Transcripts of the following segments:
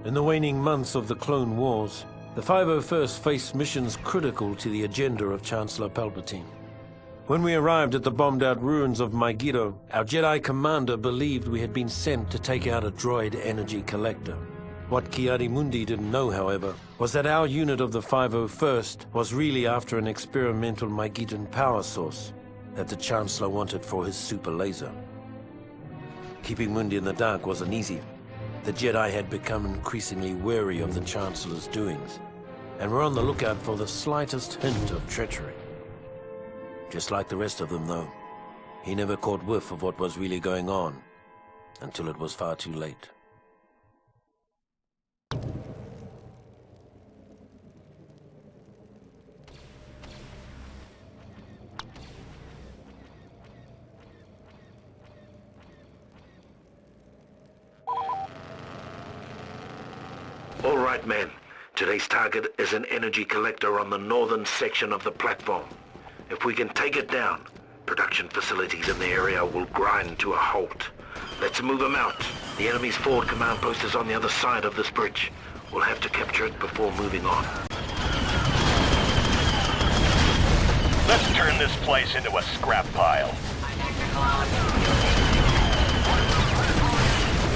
In the waning months of the Clone Wars, the 501st faced missions critical to the agenda of Chancellor Palpatine. When we arrived at the bombed-out ruins of Megiddo, our Jedi commander believed we had been sent to take out a droid energy collector. What Ki-Adi-Mundi didn't know, however, was that our unit of the 501st was really after an experimental Megiddan power source that the Chancellor wanted for his super laser. Keeping Mundi in the dark wasn't easy. The Jedi had become increasingly wary of the Chancellor's doings, and were on the lookout for the slightest hint of treachery. Just like the rest of them, though, he never caught whiff of what was really going on until it was far too late. All right, men. Today's target is an energy collector on the northern section of the platform. If we can take it down, production facilities in the area will grind to a halt. Let's move them out. The enemy's forward command post is on the other side of this bridge. We'll have to capture it before moving on. Let's turn this place into a scrap pile.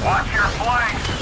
Watch your flanks!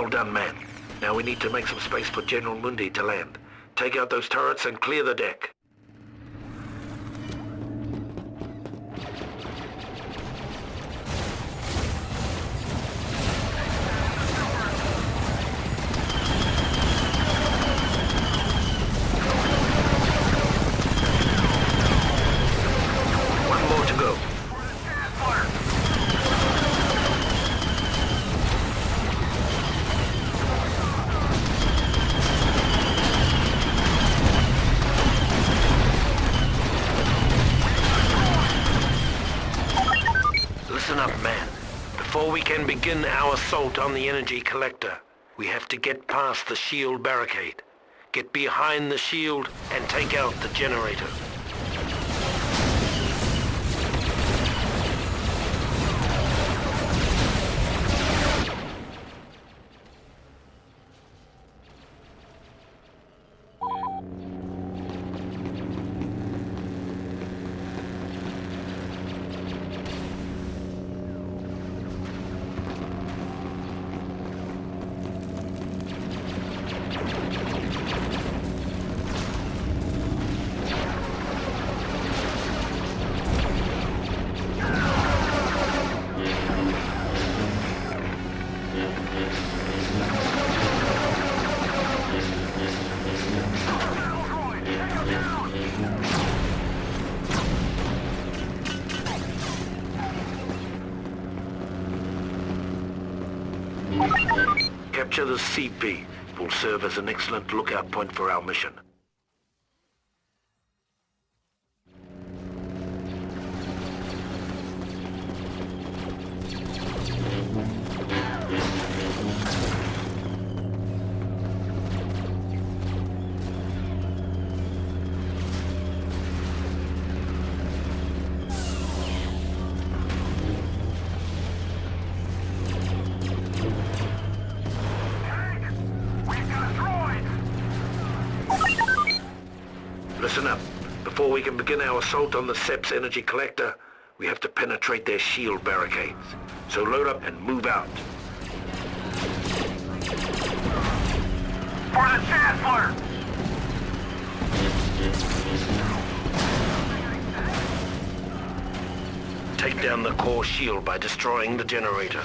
Well done, man. Now we need to make some space for General Mundi to land. Take out those turrets and clear the deck. One more to go. Listen up, man. Before we can begin our assault on the energy collector, we have to get past the shield barricade. Get behind the shield and take out the generator. Capture the CP. It will serve as an excellent lookout point for our mission. Listen up. Before we can begin our assault on the SEP's energy collector, we have to penetrate their shield barricades. So load up and move out. For the Chancellor! Take down the core shield by destroying the generator.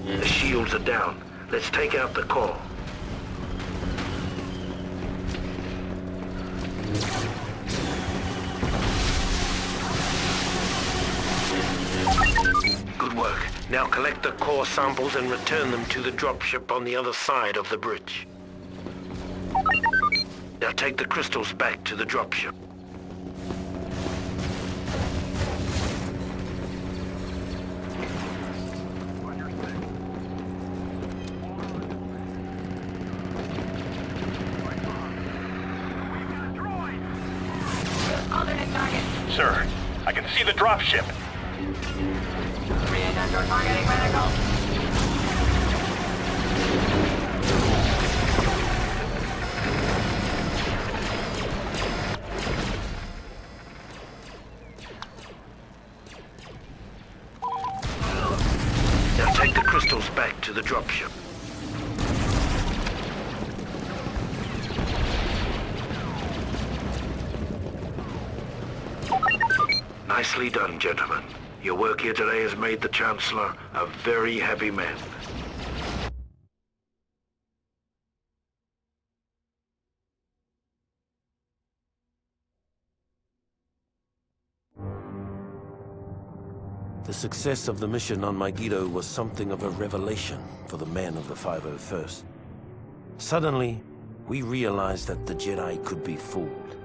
The shields are down. Let's take out the core. Good work. Now collect the core samples and return them to the dropship on the other side of the bridge. Now take the crystals back to the dropship. Sir, I can see the dropship. Targeting medical. Now take the crystals back to the dropship. Nicely done, gentlemen. Your work here today has made the Chancellor a very happy man. The success of the mission on Megiddo was something of a revelation for the men of the 501st. Suddenly, we realized that the Jedi could be fooled.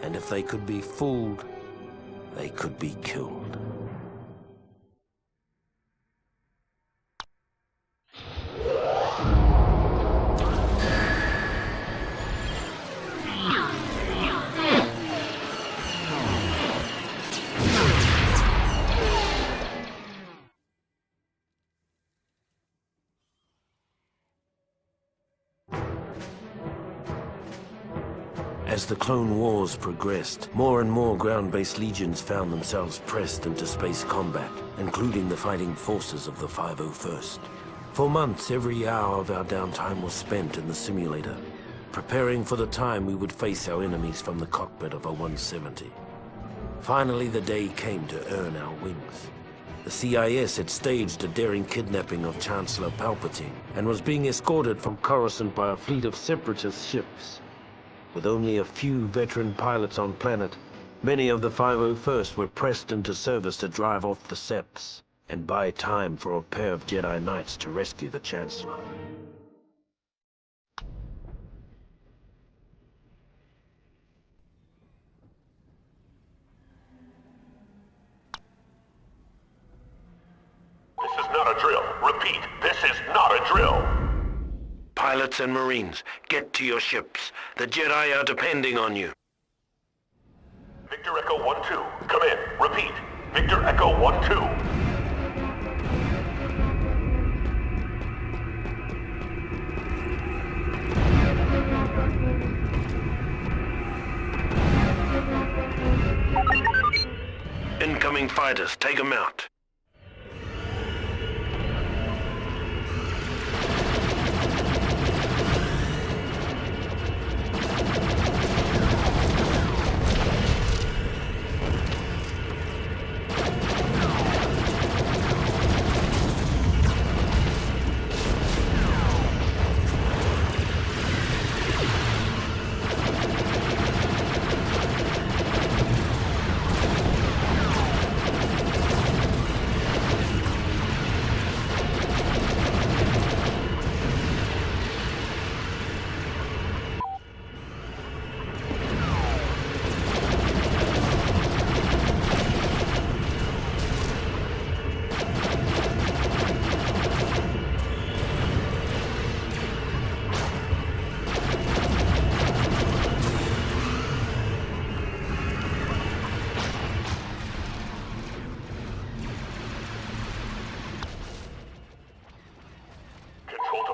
And if they could be fooled, they could be killed. As the Clone Wars progressed, more and more ground-based legions found themselves pressed into space combat, including the fighting forces of the 501st. For months, every hour of our downtime was spent in the simulator, preparing for the time we would face our enemies from the cockpit of a 170. Finally, the day came to earn our wings. The CIS had staged a daring kidnapping of Chancellor Palpatine and was being escorted from Coruscant by a fleet of separatist ships. With only a few veteran pilots on planet, many of the 501st were pressed into service to drive off the Seps and buy time for a pair of Jedi Knights to rescue the Chancellor. This is not a drill. Repeat, this is not a drill. Pilots and Marines, get to your ships. The Jedi are depending on you. Victor Echo 1-2, come in. Repeat, Victor Echo 1-2. Incoming fighters, take them out.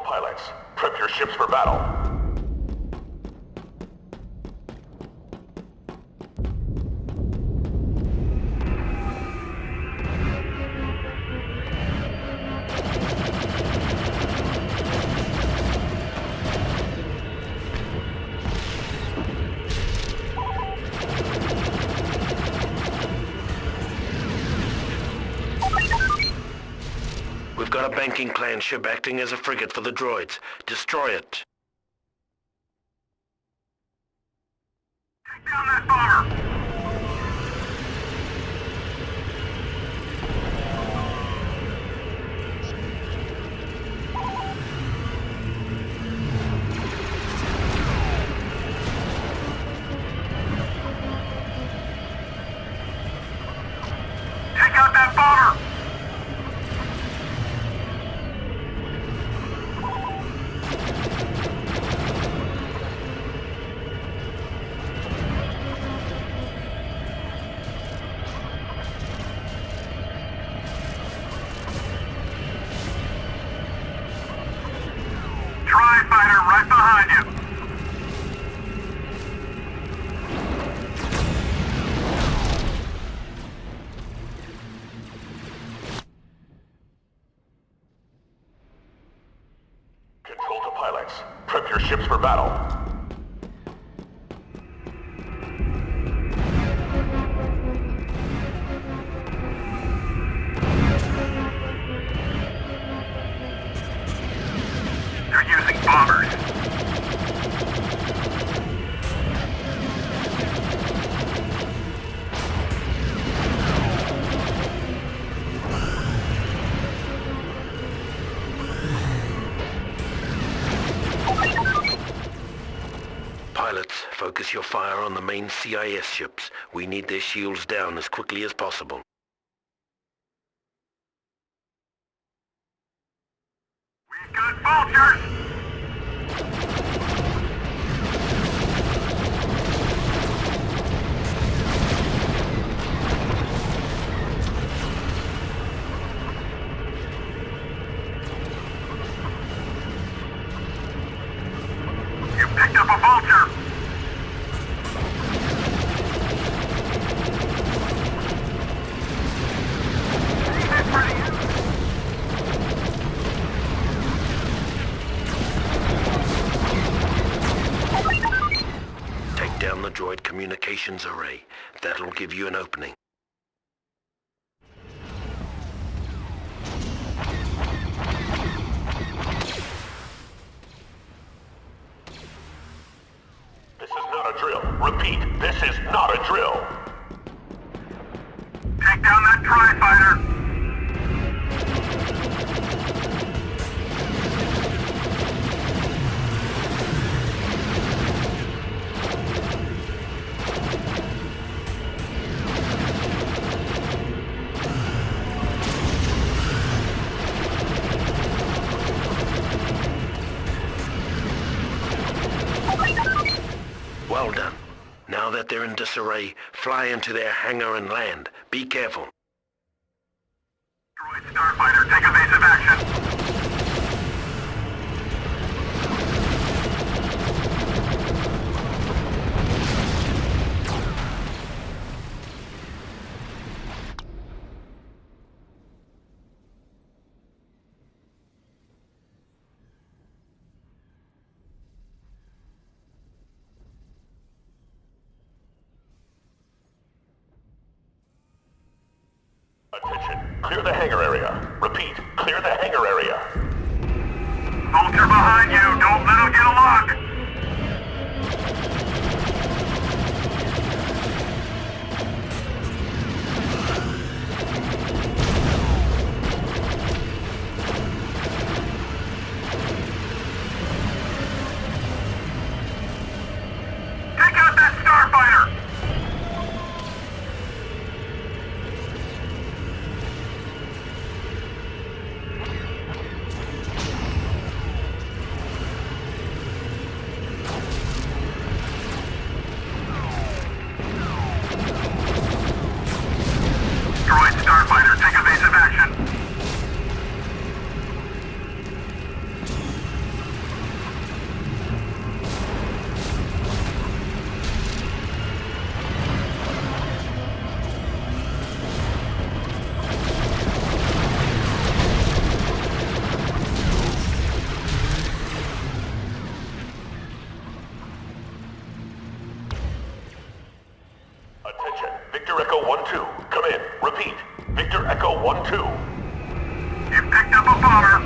Pilots, prep your ships for battle. We've got a banking clan ship acting as a frigate for the droids. Destroy it. Take down that bomber! Take out that bomber! Fighter right behind you. Control to pilots. Prep your ships for battle. They're using bombers. Pilots, focus your fire on the main CIS ships. We need their shields down as quickly as possible. We've got vultures! You picked up a vulture! communications array. That'll give you an opening. This is not a drill. Repeat, this is not a drill. Take down that tri-fighter! Well done. Now that they're in disarray, fly into their hangar and land. Be careful. Droid Starfighter, take evasive action! Attention, clear the hangar area. Repeat, clear the hangar area. Soldier behind you, don't let him get a lock! Take out that starfighter! Droid Starfighter, take evasive action! Attention, Victor Echo 1-2, come in. Repeat, Victor Echo 1-2. You picked up a bomber!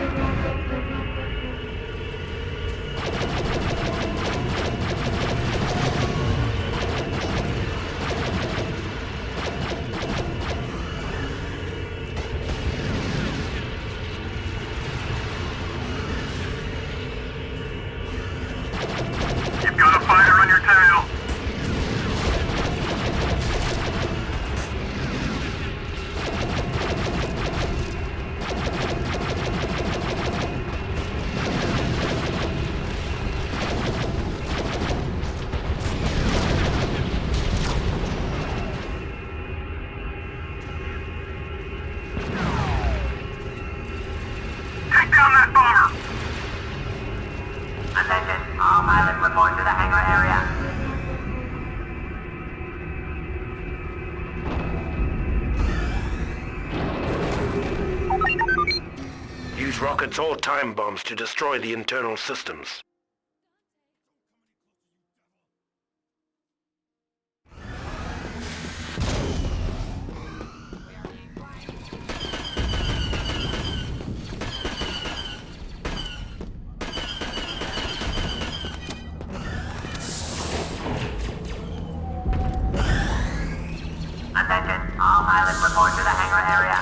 You've got a fighter on your tail! Take down that bomber! Attention, all pilots report to the hangar area. Use rockets or time bombs to destroy the internal systems. Attention, all pilots report to the hangar area.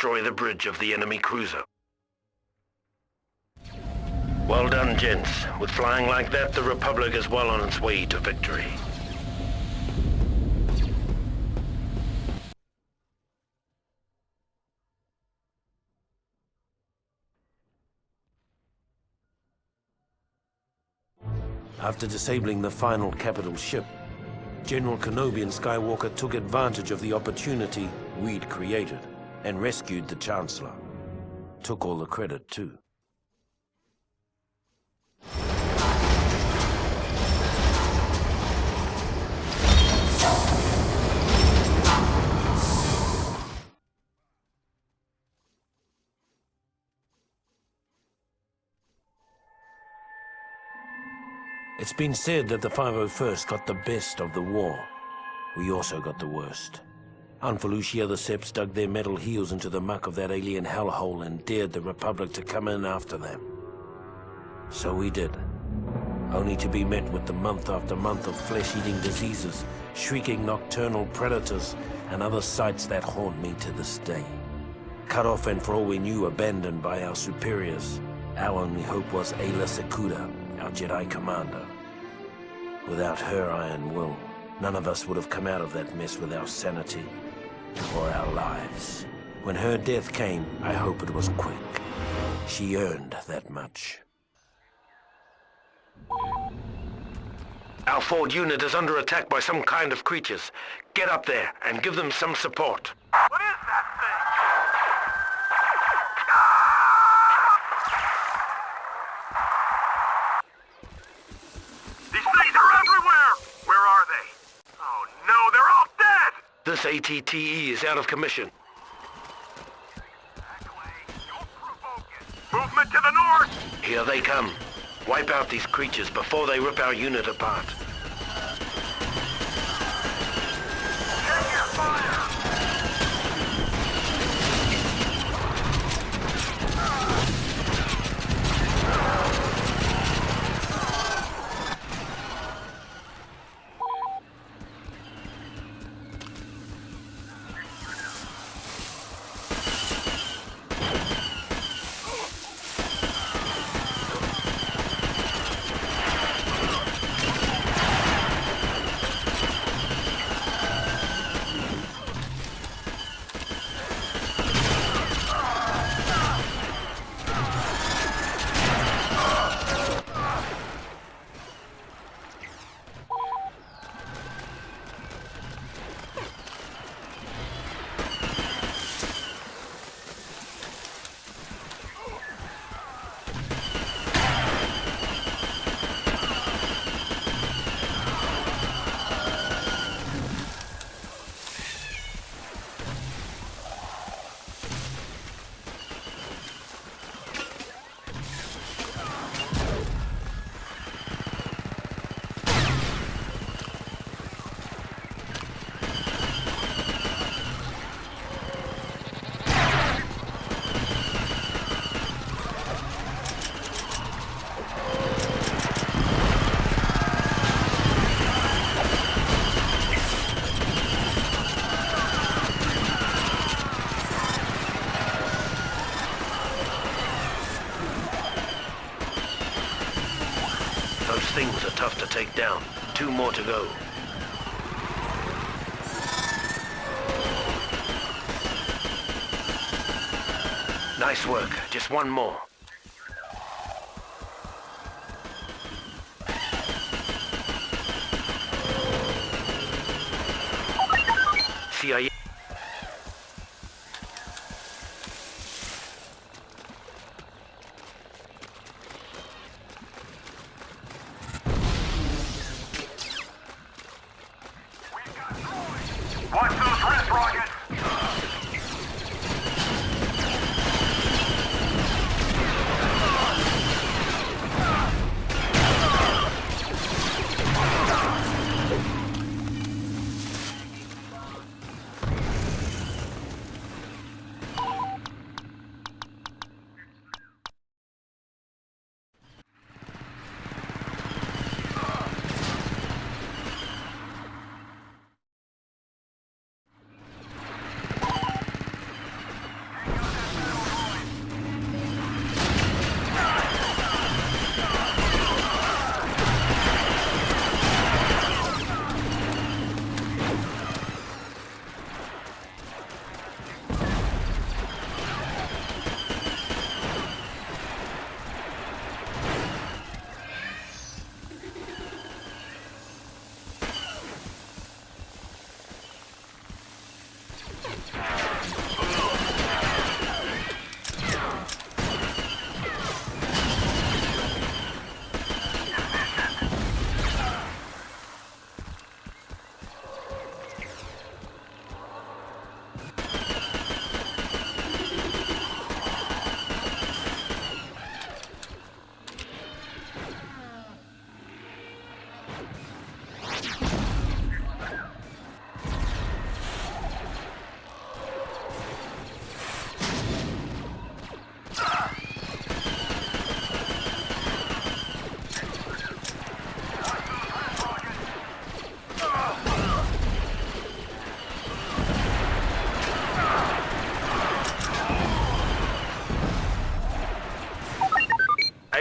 destroy the bridge of the enemy cruiser. Well done, gents. With flying like that, the Republic is well on its way to victory. After disabling the final capital ship, General Kenobi and Skywalker took advantage of the opportunity we'd created and rescued the Chancellor. Took all the credit, too. It's been said that the 501st got the best of the war. We also got the worst. On Felucia, the Seps dug their metal heels into the muck of that alien hellhole and dared the Republic to come in after them. So we did. Only to be met with the month after month of flesh-eating diseases, shrieking nocturnal predators, and other sights that haunt me to this day. Cut off and for all we knew, abandoned by our superiors. Our only hope was Ayla Secura, our Jedi commander. Without her iron will, none of us would have come out of that mess with our sanity or our lives. When her death came, I hope it was quick. She earned that much. Our forward unit is under attack by some kind of creatures. Get up there and give them some support. What is that thing? These things are everywhere! Where are they? Oh no, they're all dead! This ATTE is out of commission. That way, don't provoke it. Movement to the north! Here they come. Wipe out these creatures before they rip our unit apart. Check your fire! Those things are tough to take down. 2 more to go. Nice work. Just 1 more. CIA. Watch those wrist rockets!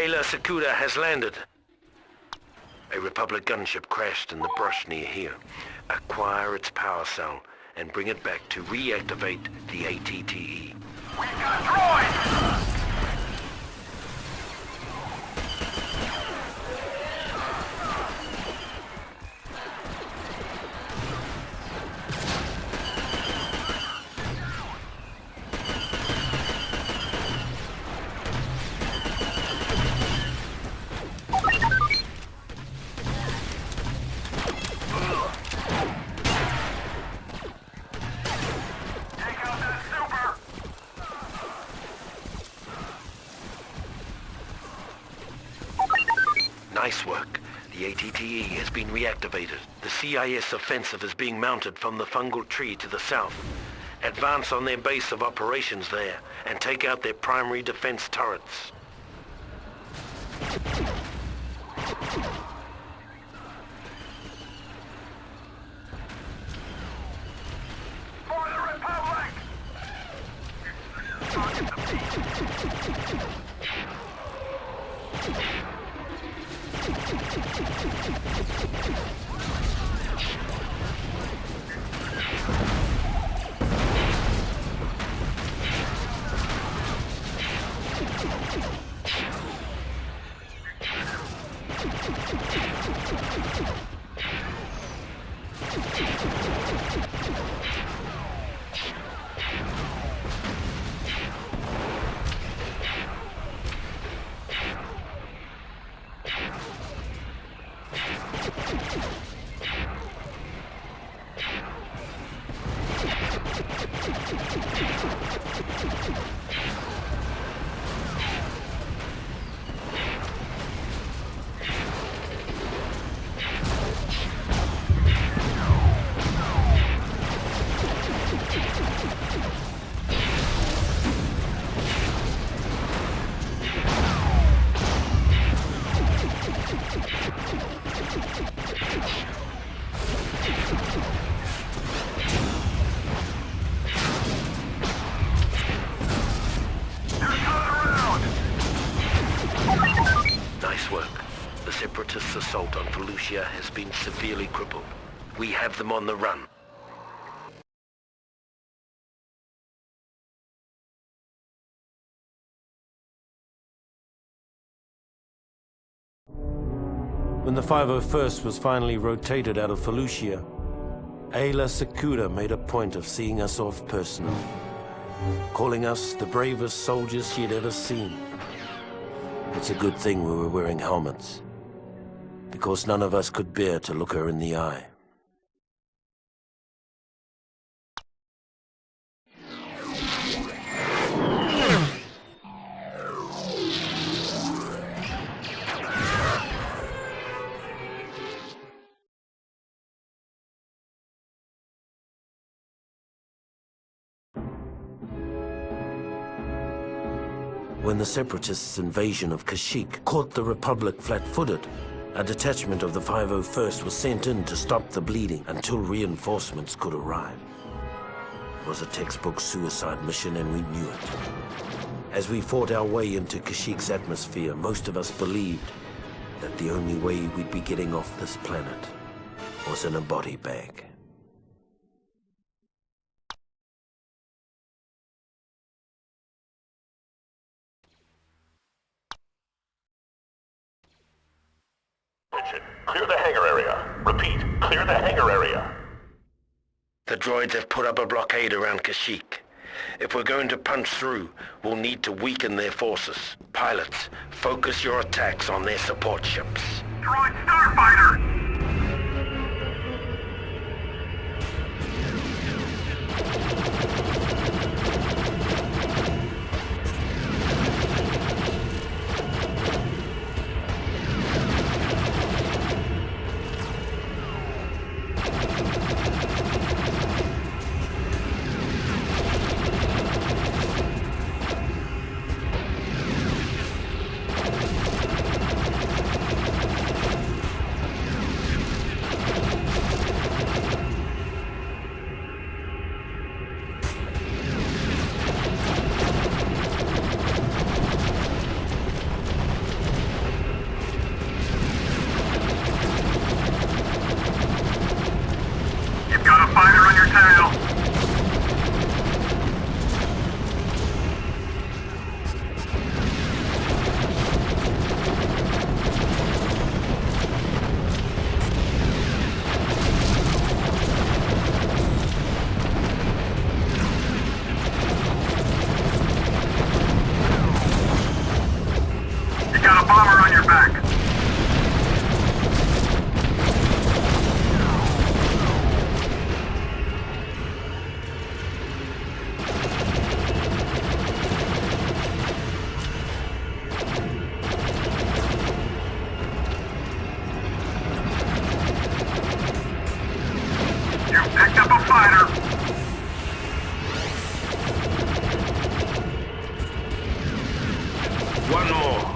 Ayla Secura has landed. A Republic gunship crashed in the brush near here. Acquire its power cell and bring it back to reactivate the ATTE. We've got a droid! Nice work. The ATTE has been reactivated. The CIS offensive is being mounted from the fungal tree to the south. Advance on their base of operations there and take out their primary defense turrets. For the Republic! Target the beast. Separatists' assault on Felucia has been severely crippled. We have them on the run. When the 501st was finally rotated out of Felucia, Ayla Secura made a point of seeing us off personally, calling us the bravest soldiers she had ever seen. It's a good thing we were wearing helmets, because none of us could bear to look her in the eye. When the Separatists' invasion of Kashyyyk caught the Republic flat-footed, a detachment of the 501st was sent in to stop the bleeding until reinforcements could arrive. It was a textbook suicide mission, and we knew it. As we fought our way into Kashyyyk's atmosphere, most of us believed that the only way we'd be getting off this planet was in a body bag. Clear the hangar area. Repeat, clear the hangar area. The droids have put up a blockade around Kashyyyk. If we're going to punch through, we'll need to weaken their forces. Pilots, focus your attacks on their support ships. Droid Starfighter! a bomber on your back. You picked up a fighter. One more.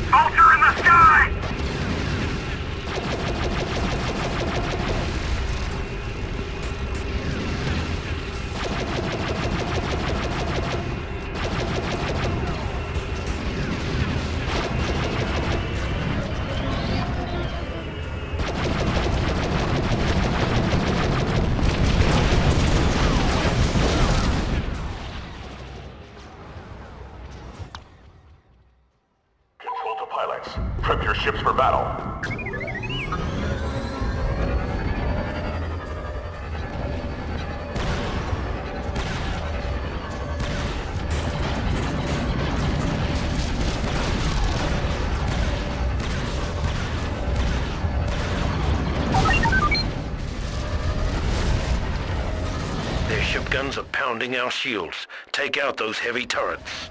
Vulture in the sky! Control to pilots. Prep your ships for battle. Their ship guns are pounding our shields. Take out those heavy turrets.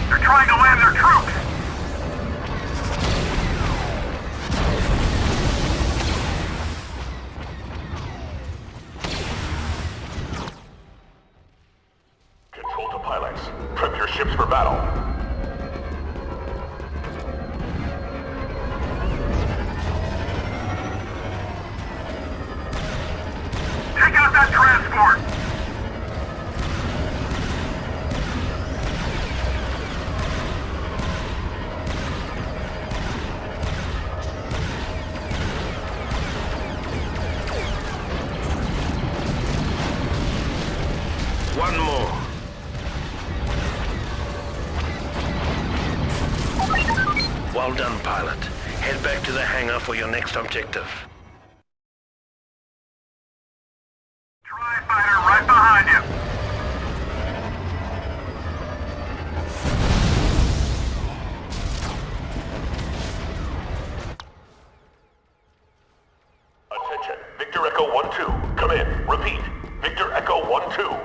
They're trying to land their troops! Control to pilots. Prep your ships for battle. Take out that transport! One more. Well done, pilot. Head back to the hangar for your next objective. Tri-fighter right behind you! Attention. Victor Echo 1-2. Come in. Repeat. Victor Echo 1-2.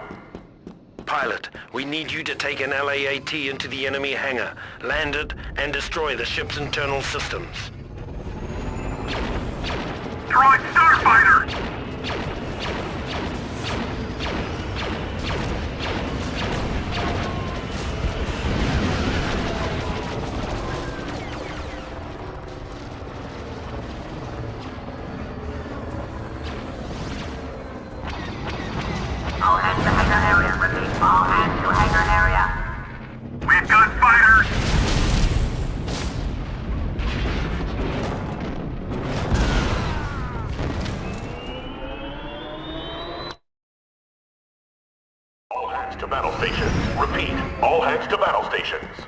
Pilot, we need you to take an LAAT into the enemy hangar, land it, and destroy the ship's internal systems. Throwing starfighter! All hands to hangar area. Repeat, all hands to hangar area. We've got fighters! All hands to battle stations. Repeat. All hands to battle stations.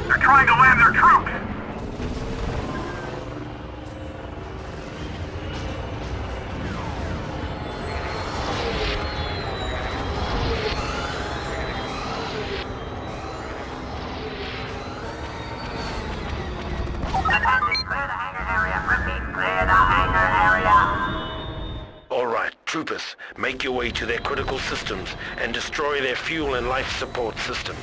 They're trying to land their troops! Advancing, clear the hangar area. Repeat, clear the hangar area. All right, troopers, make your way to their critical systems and destroy their fuel and life support systems.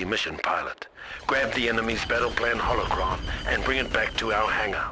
emergency mission pilot. Grab the enemy's battle plan holocron and bring it back to our hangar.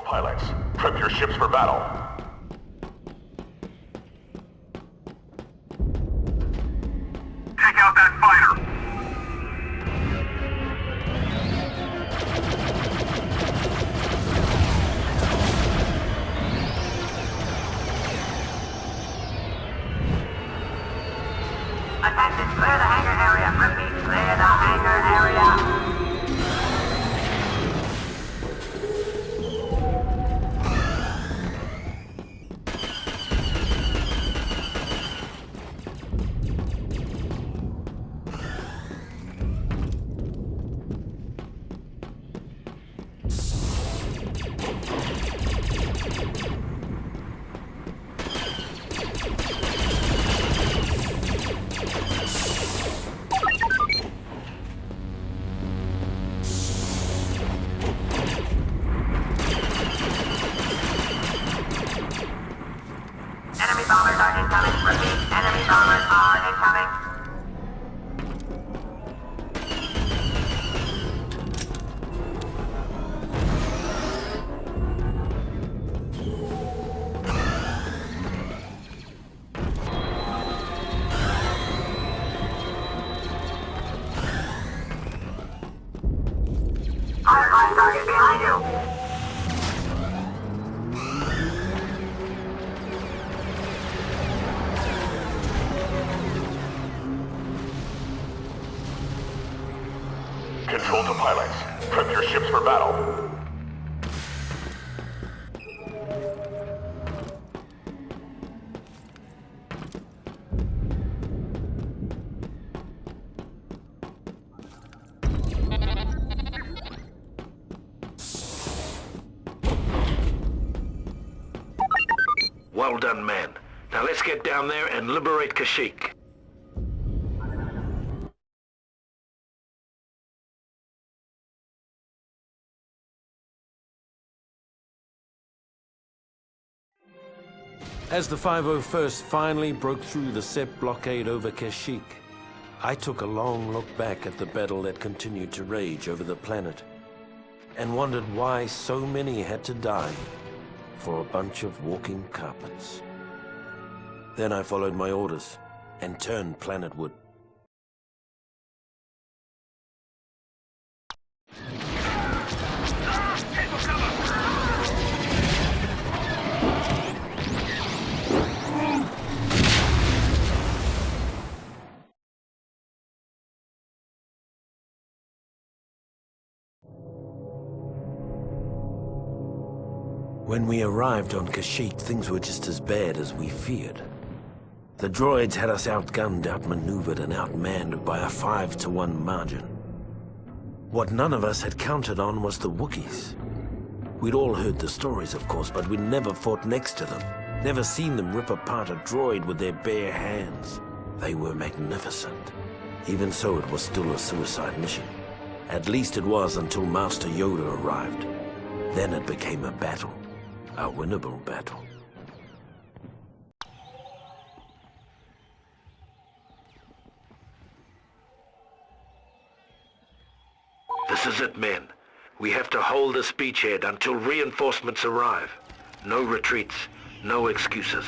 Pilots, prep your ships for battle. Take out that fighter! Attention, clear the hangar area. Repeat, clear the hangar area. Enemy bombers are incoming. Repeat, enemy bombers are incoming. Hardline target behind you. Control to pilots, prep your ships for battle. Well done, man. Now let's get down there and liberate Kashyyyk. As the 501st finally broke through the SEP blockade over Kashyyyk, I took a long look back at the battle that continued to rage over the planet and wondered why so many had to die for a bunch of walking carpets. Then I followed my orders and turned planetward. When we arrived on Kashyyyk, things were just as bad as we feared. The droids had us outgunned, outmaneuvered, and outmanned by a 5-to-1 margin. What none of us had counted on was the Wookiees. We'd all heard the stories, of course, but we'd never fought next to them. Never seen them rip apart a droid with their bare hands. They were magnificent. Even so, it was still a suicide mission. At least it was until Master Yoda arrived. Then it became a battle. A winnable battle. This is it, men. We have to hold this beachhead until reinforcements arrive. No retreats, no excuses.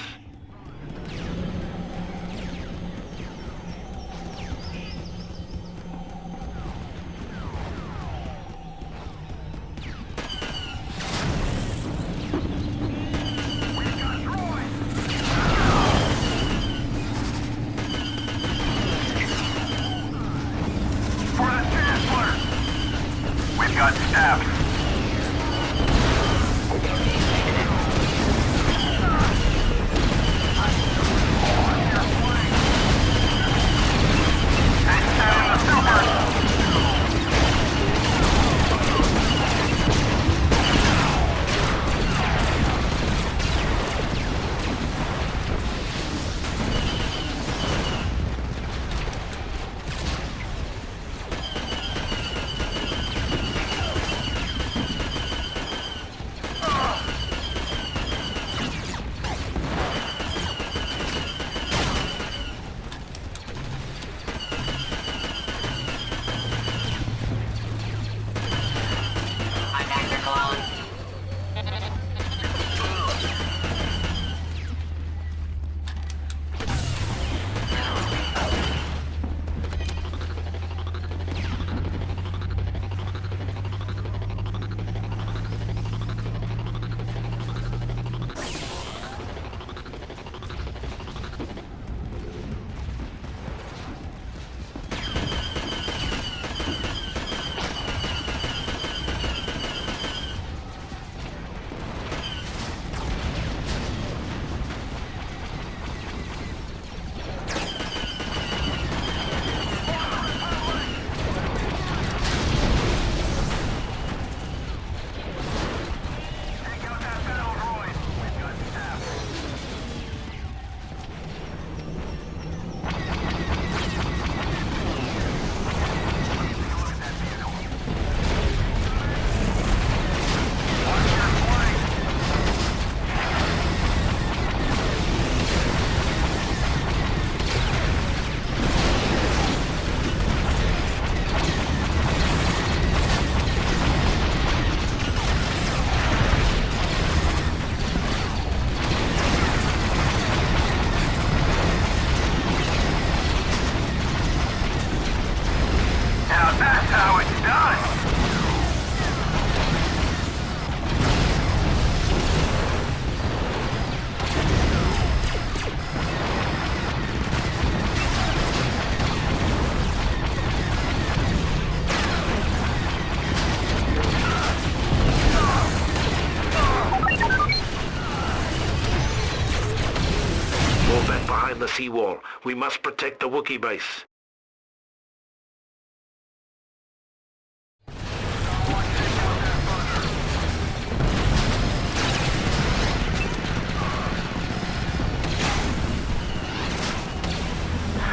got stabbed. The seawall. We must protect the Wookiee base.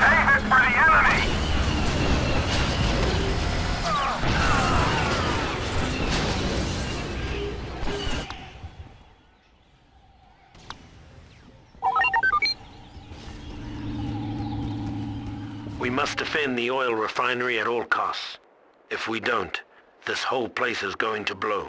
Save it for the enemy! We must defend the oil refinery at all costs. If we don't, this whole place is going to blow.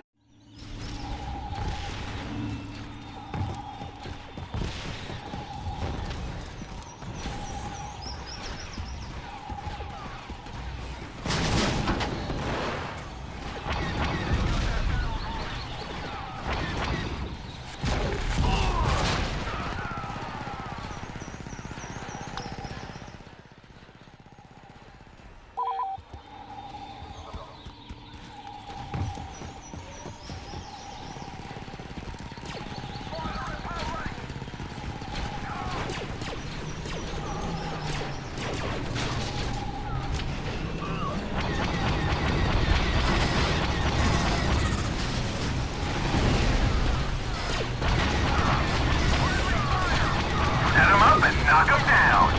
Knock him down!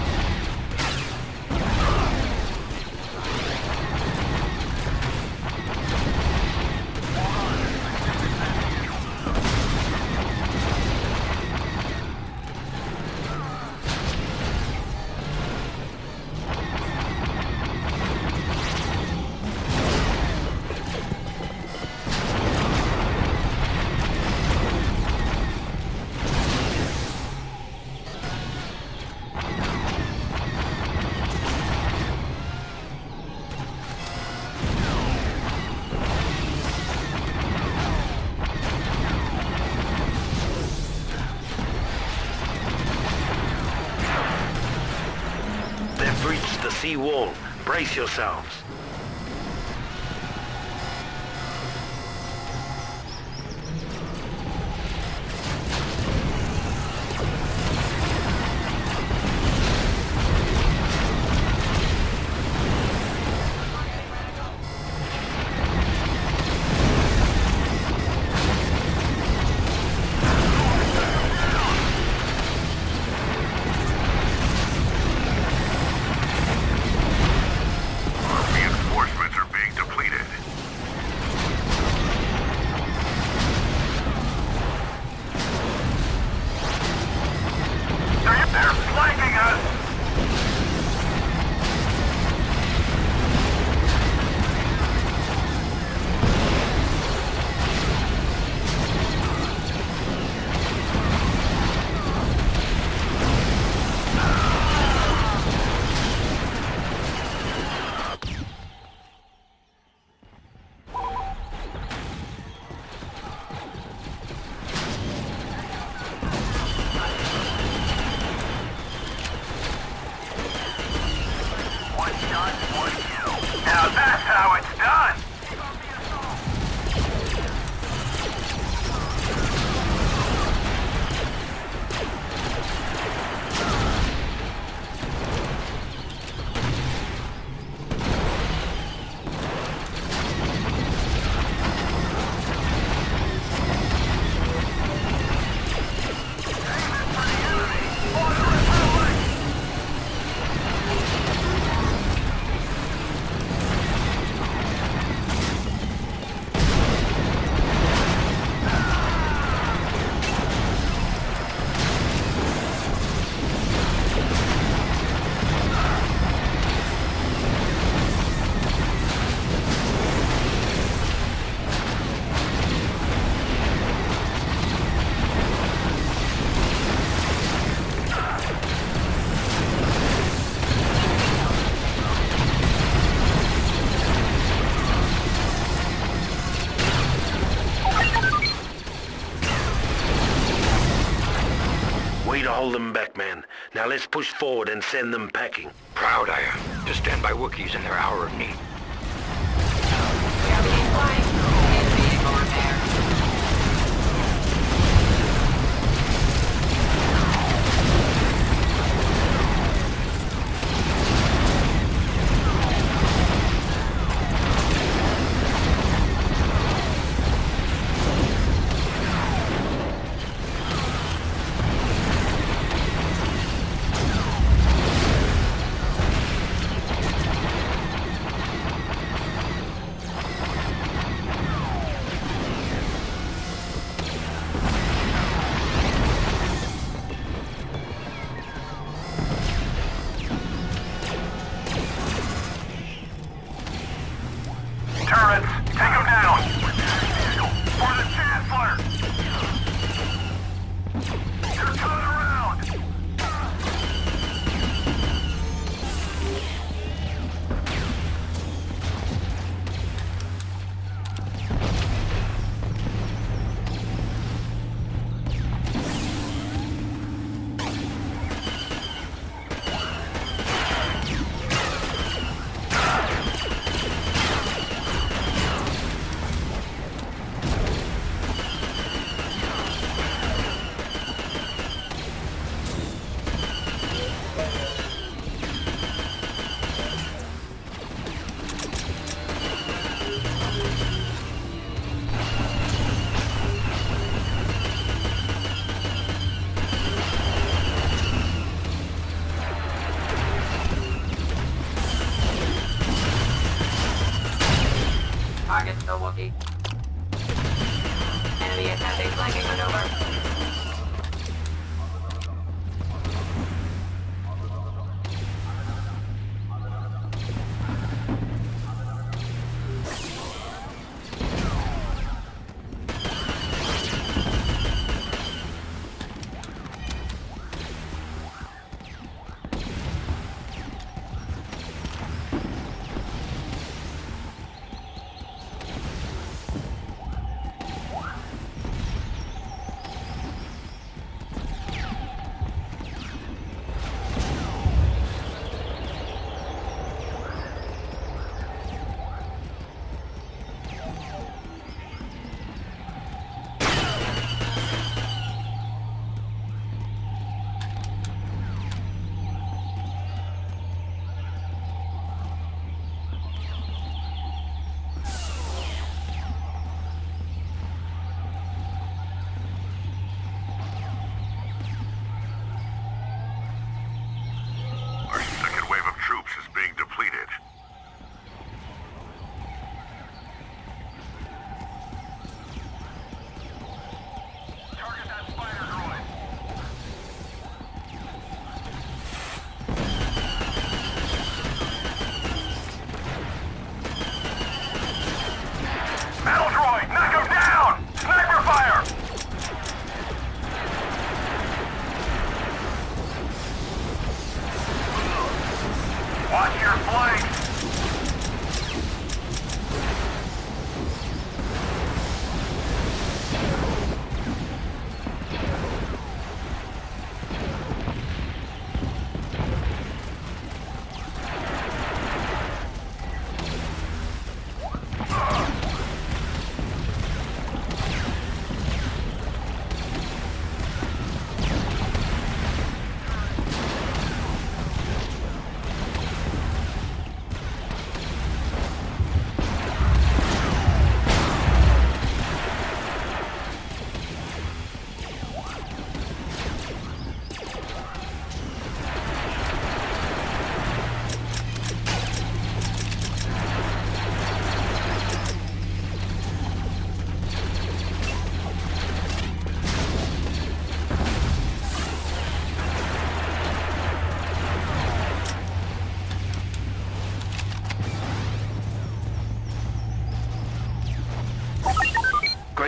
Breach the sea wall. Brace yourselves. done for you. Now that's how it's done! Way to hold them back, man. Now let's push forward and send them packing. Proud I am to stand by Wookiees in their hour of need. We are being flanked. Engage vehicle repair. Turrets, take them down! For the Chancellor! You're coming around! Target's the Wookiee. Enemy attempting flanking maneuver.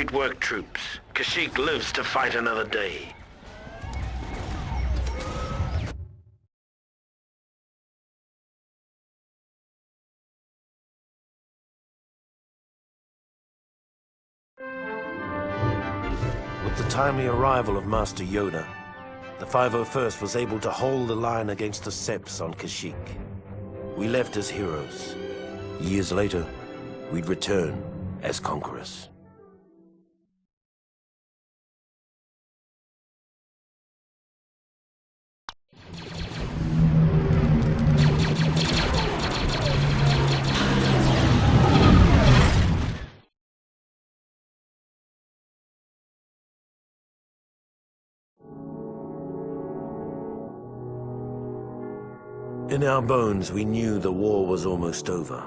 Great work, troops. Kashyyyk lives to fight another day. With the timely arrival of Master Yoda, the 501st was able to hold the line against the Seps on Kashyyyk. We left as heroes. Years later, we'd return as conquerors. In our bones, we knew the war was almost over.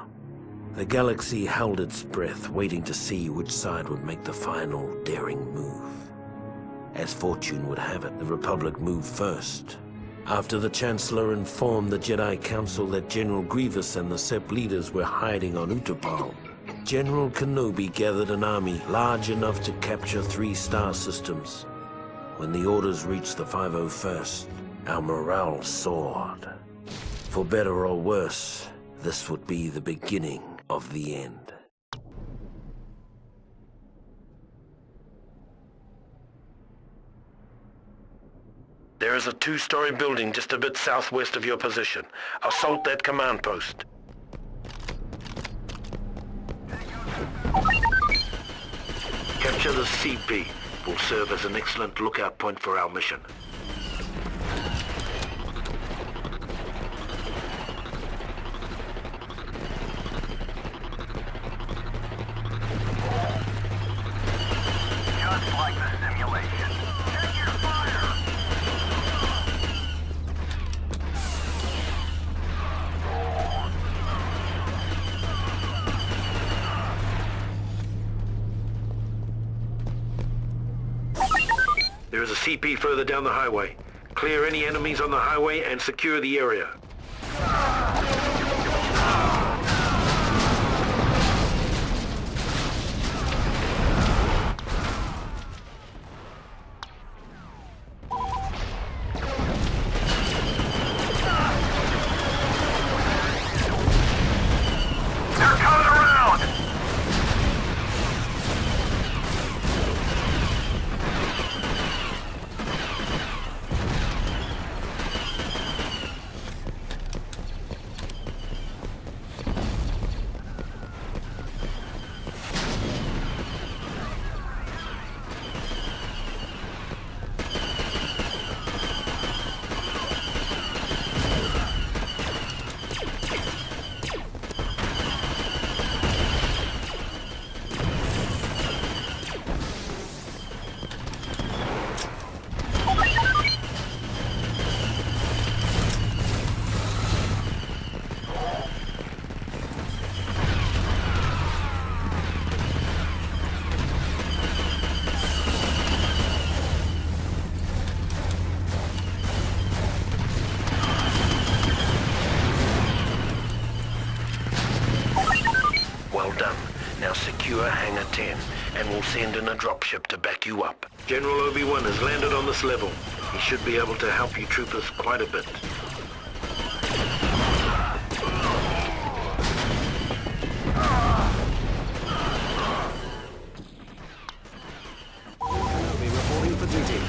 The galaxy held its breath, waiting to see which side would make the final, daring move. As fortune would have it, the Republic moved first. After the Chancellor informed the Jedi Council that General Grievous and the Sepp leaders were hiding on Utapau, General Kenobi gathered an army large enough to capture 3 star systems. When the orders reached the 501st, our morale soared. For better or worse, this would be the beginning of the end. There is a 2-story building just a bit southwest of your position. Assault that command post. Capture the CP will serve as an excellent lookout point for our mission. Just like the simulation. Check your fire! There is a CP further down the highway. Clear any enemies on the highway and secure the area. They're coming around! Well done. Now secure Hangar 10, and we'll send in a dropship to back you up. General Obi-Wan has landed on this level. He should be able to help you troopers quite a bit. We'll be reporting for duty.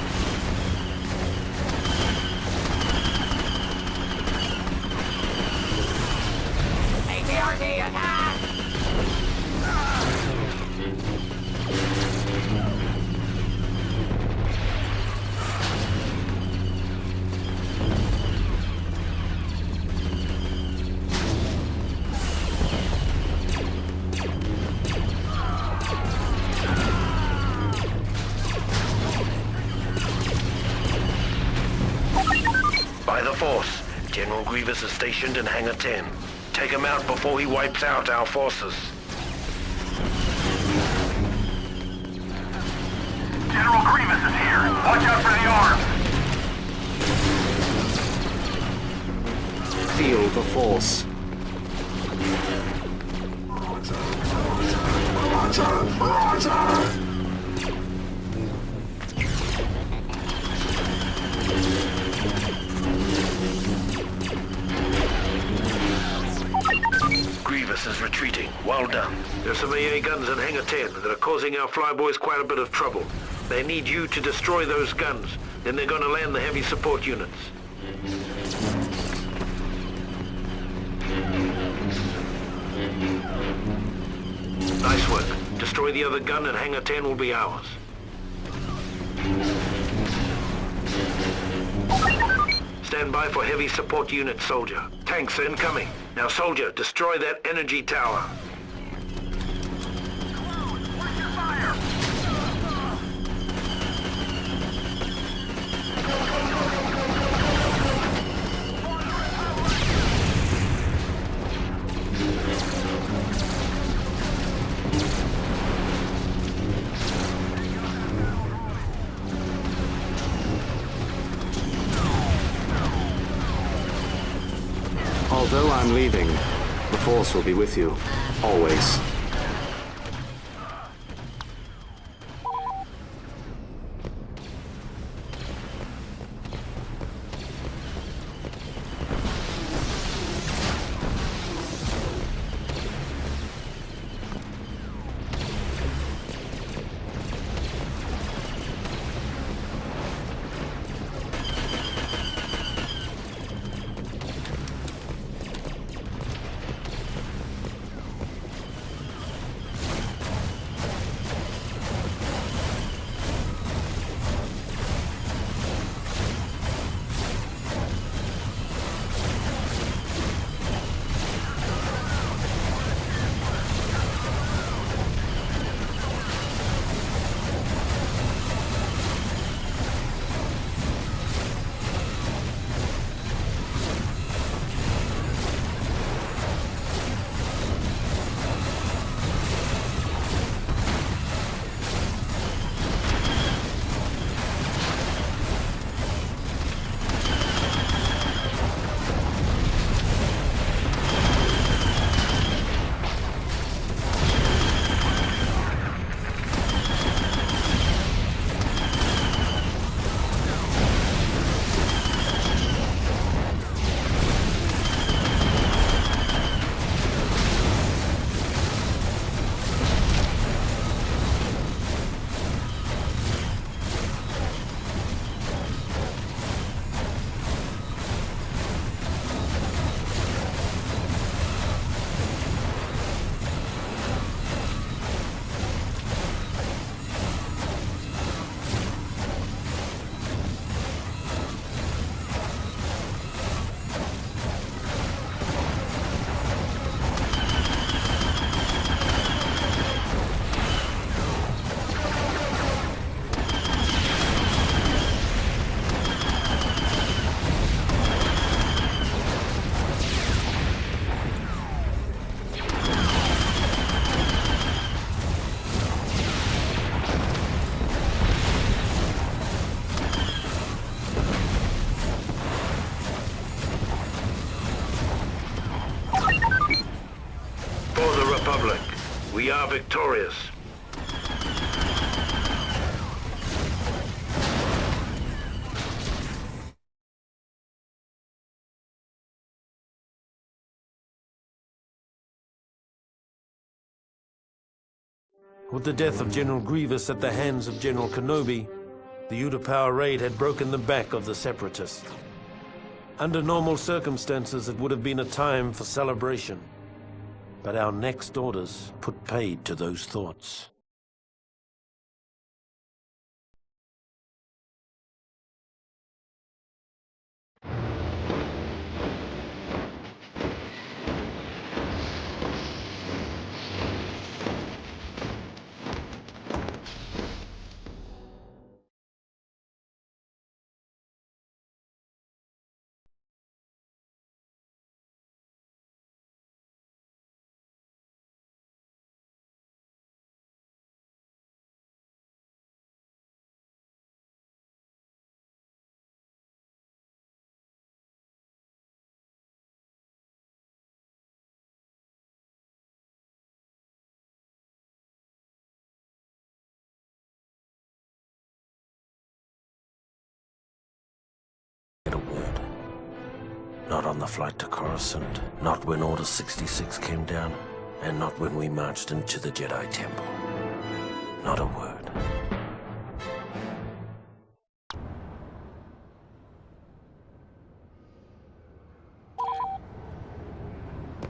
ATRT attack! By the Force, General Grievous is stationed in Hangar 10. Take him out before he wipes out our forces. General Grievous is here! Watch out for the arms! Feel the Force. Grievous is retreating. Well done. There's some AA guns in Hangar 10 that are causing our flyboys quite a bit of trouble. They need you to destroy those guns. Then they're going to land the heavy support units. Nice work. Destroy the other gun and Hangar 10 will be ours. Stand by for heavy support unit, soldier. Tanks incoming. Now, soldier, destroy that energy tower. Although I'm leaving, the Force will be with you, always. We are victorious. With the death of General Grievous at the hands of General Kenobi, the Utapau raid had broken the back of the Separatists. Under normal circumstances, it would have been a time for celebration. But our next orders put paid to those thoughts. Not on the flight to Coruscant, not when Order 66 came down, and not when we marched into the Jedi Temple. Not a word.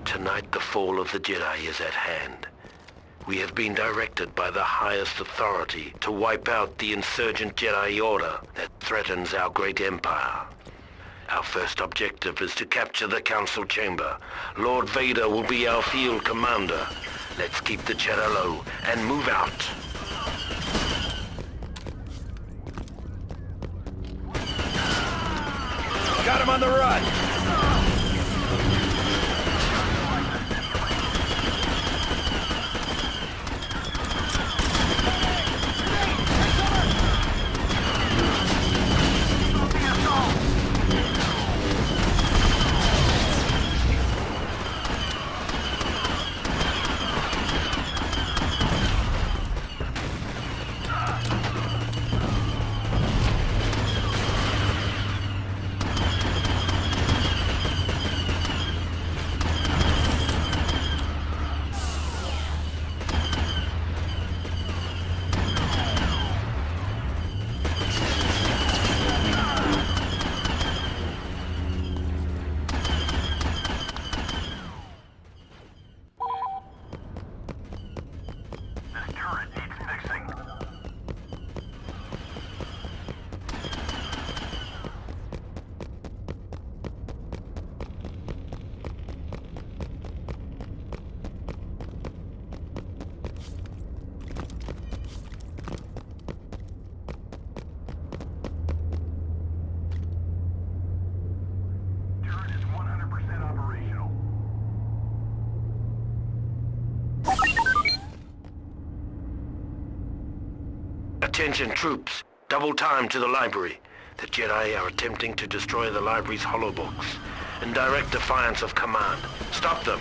Tonight the fall of the Jedi is at hand. We have been directed by the highest authority to wipe out the insurgent Jedi Order that threatens our great empire. Our first objective is to capture the Council Chamber. Lord Vader will be our field commander. Let's keep the chatter low and move out. Got him on the run! Attention troops, double time to the library. The Jedi are attempting to destroy the library's holobox. In direct defiance of command. Stop them.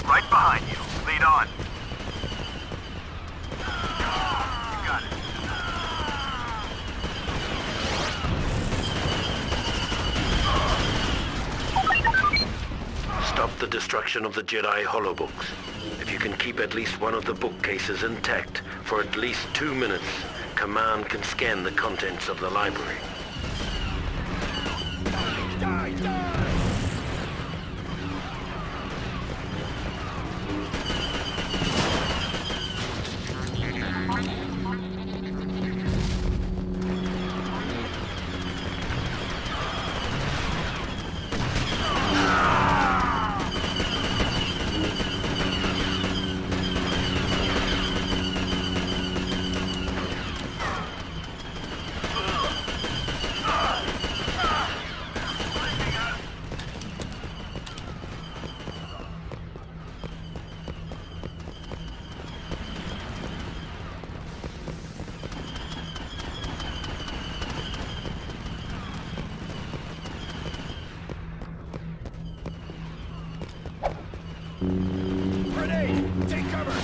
Right behind you. Lead on. Stop the destruction of the Jedi holobooks. If you can keep at least one of the bookcases intact for at least 2 minutes, Command can scan the contents of the library. Grenade! Take cover!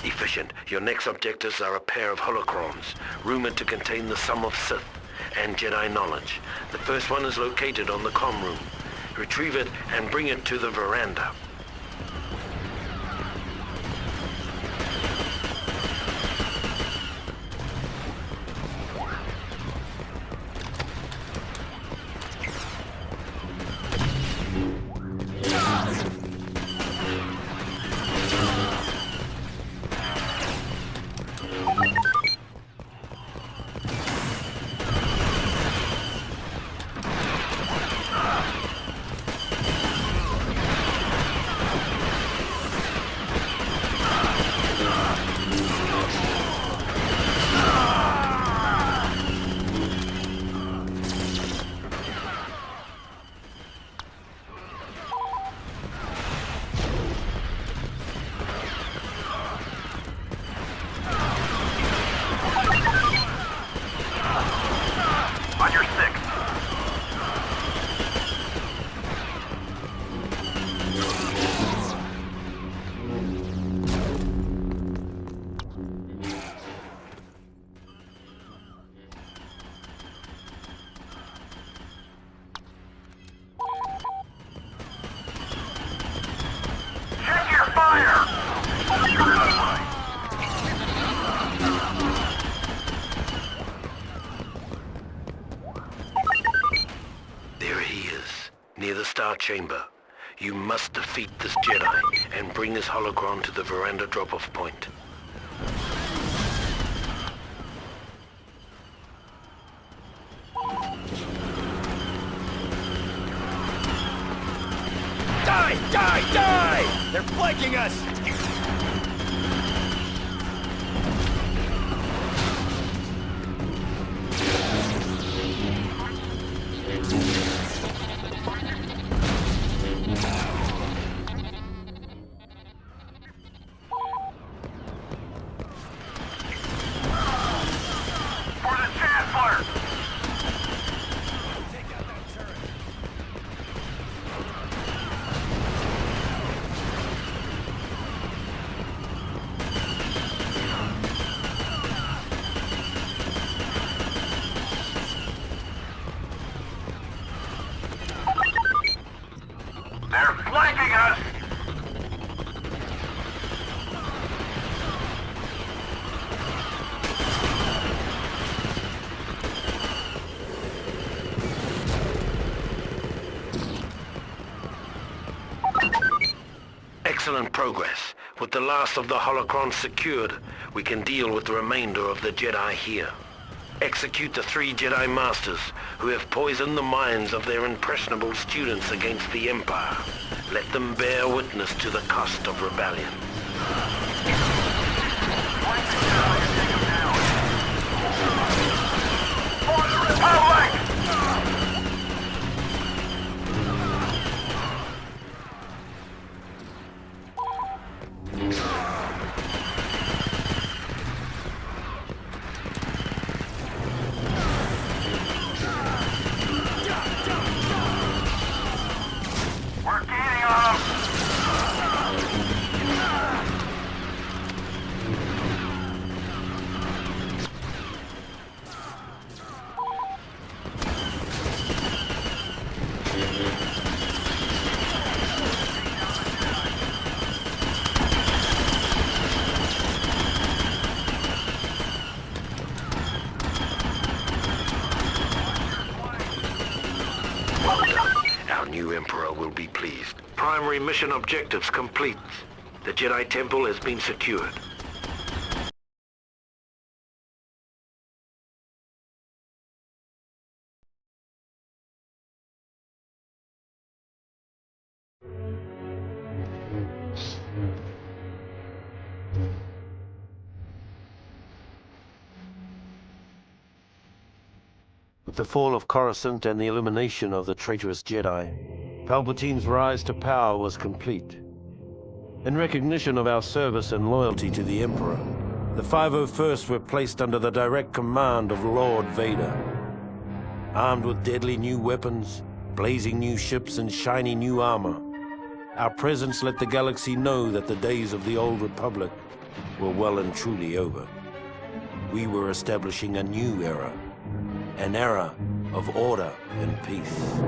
Efficient. Your next objectives are a pair of holocrons, rumored to contain the sum of Sith. and Jedi knowledge. The first one is located on the comm room. Retrieve it and bring it to the veranda. Chamber. You must defeat this Jedi and bring his holocron to the veranda drop-off point. Die! Die! Die! They're flanking us! Excellent progress. With the last of the holocrons secured, we can deal with the remainder of the Jedi here. Execute the 3 Jedi Masters who have poisoned the minds of their impressionable students against the Empire. Let them bear witness to the cost of rebellion. Emperor will be pleased. Primary mission objectives complete. The Jedi Temple has been secured. With the fall of Coruscant and the elimination of the traitorous Jedi, Palpatine's rise to power was complete. In recognition of our service and loyalty to the Emperor, the 501st were placed under the direct command of Lord Vader. Armed with deadly new weapons, blazing new ships, and shiny new armor, our presence let the galaxy know that the days of the old Republic were well and truly over. We were establishing a new era, An era of order and peace.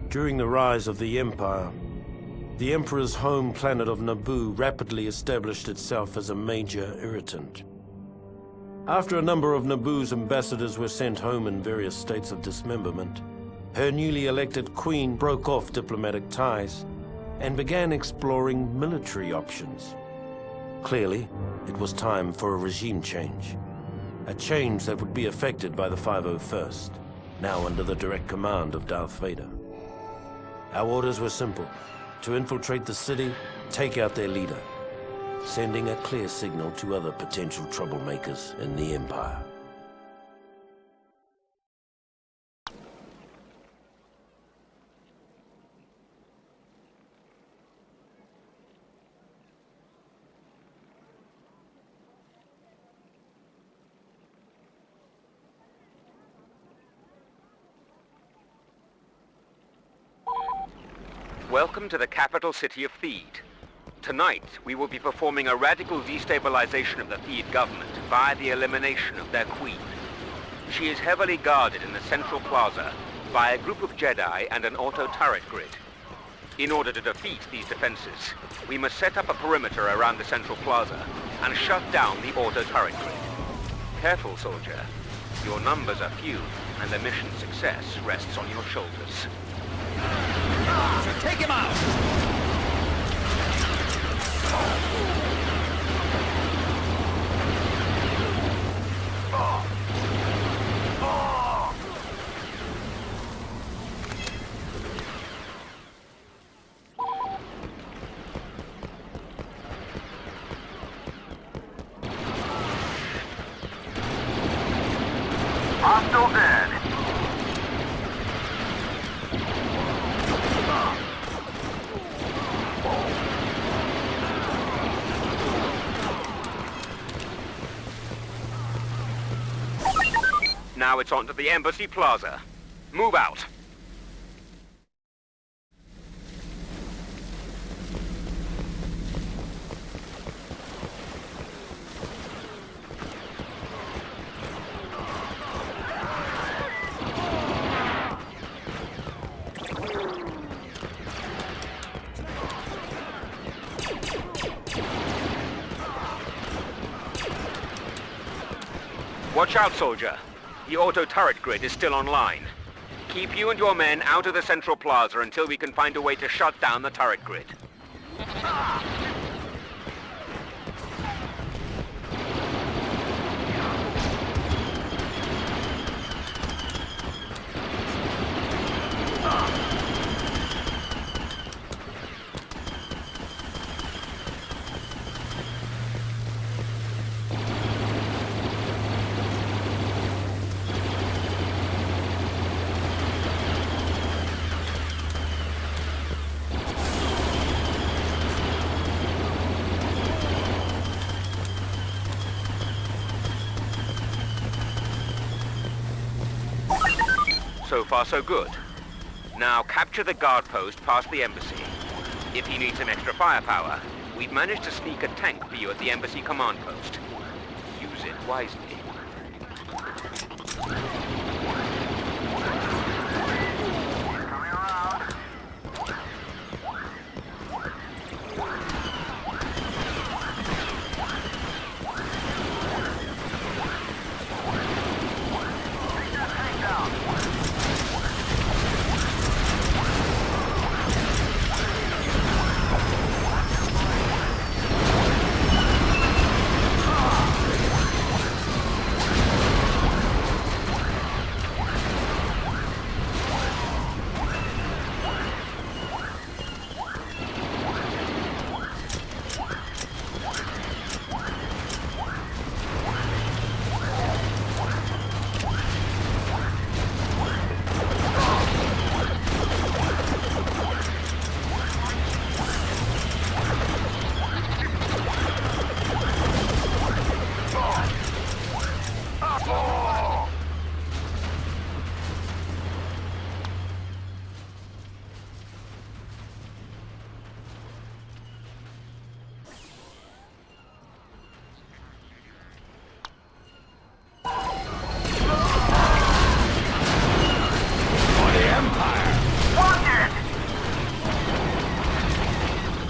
During the rise of the Empire, the Emperor's home planet of Naboo rapidly established itself as a major irritant. After a number of Naboo's ambassadors were sent home in various states of dismemberment, her newly elected queen broke off diplomatic ties and began exploring military options. Clearly, it was time for a regime change. A change that would be effected by the 501st, now under the direct command of Darth Vader. Our orders were simple: to infiltrate the city, take out their leader, sending a clear signal to other potential troublemakers in the Empire. Welcome to the capital city of Theed. Tonight, we will be performing a radical destabilization of the Theed government via the elimination of their queen. She is heavily guarded in the central plaza by a group of Jedi and an auto turret grid. In order to defeat these defenses, we must set up a perimeter around the central plaza and shut down the auto turret grid. Careful, soldier. Your numbers are few, and the mission's success rests on your shoulders. Take him out! Hostile dead. Now it's on to the Embassy Plaza. Move out. Watch out, soldier. The auto turret grid is still online. Keep you and your men out of the central plaza until we can find a way to shut down the turret grid. far so good. Now capture the guard post past the embassy. If you need some extra firepower, we've managed to sneak a tank for you at the embassy command post. Use it wisely. Coming around. Take that tank down.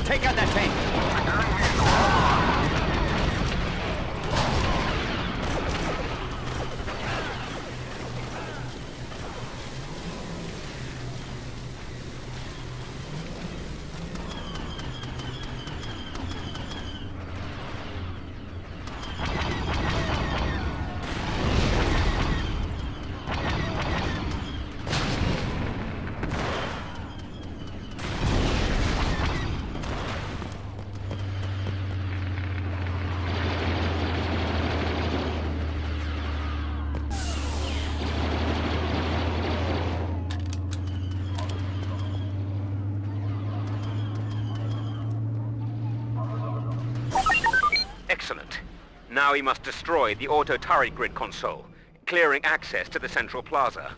Take out that tank! Excellent. Now we must destroy the auto turret grid console, clearing access to the central plaza.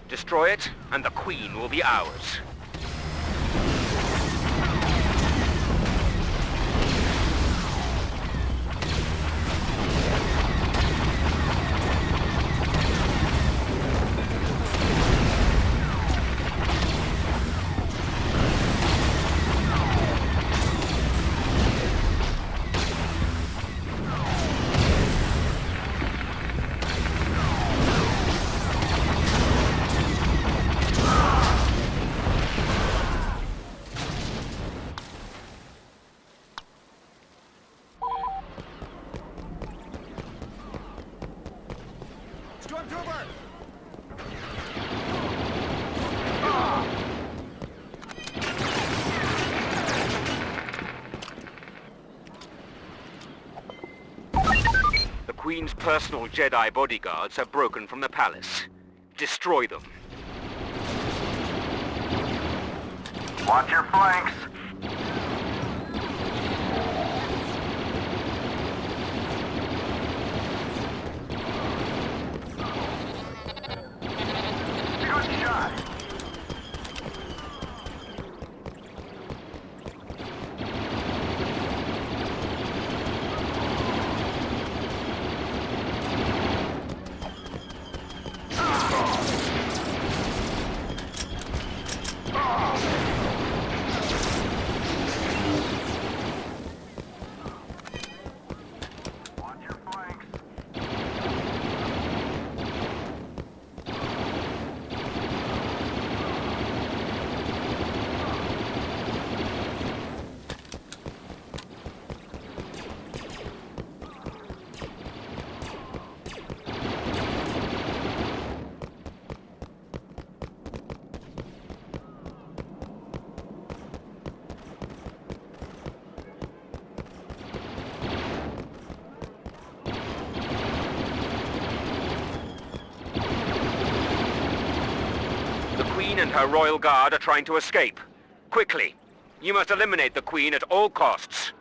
Destroy it, and the Queen will be ours. Stormtrooper! The Queen's personal Jedi bodyguards have broken from the palace. Destroy them. Watch your flanks. Good shot. Watch your flanks. The Queen and her royal guard are trying to escape. Quickly! You must eliminate the Queen at all costs.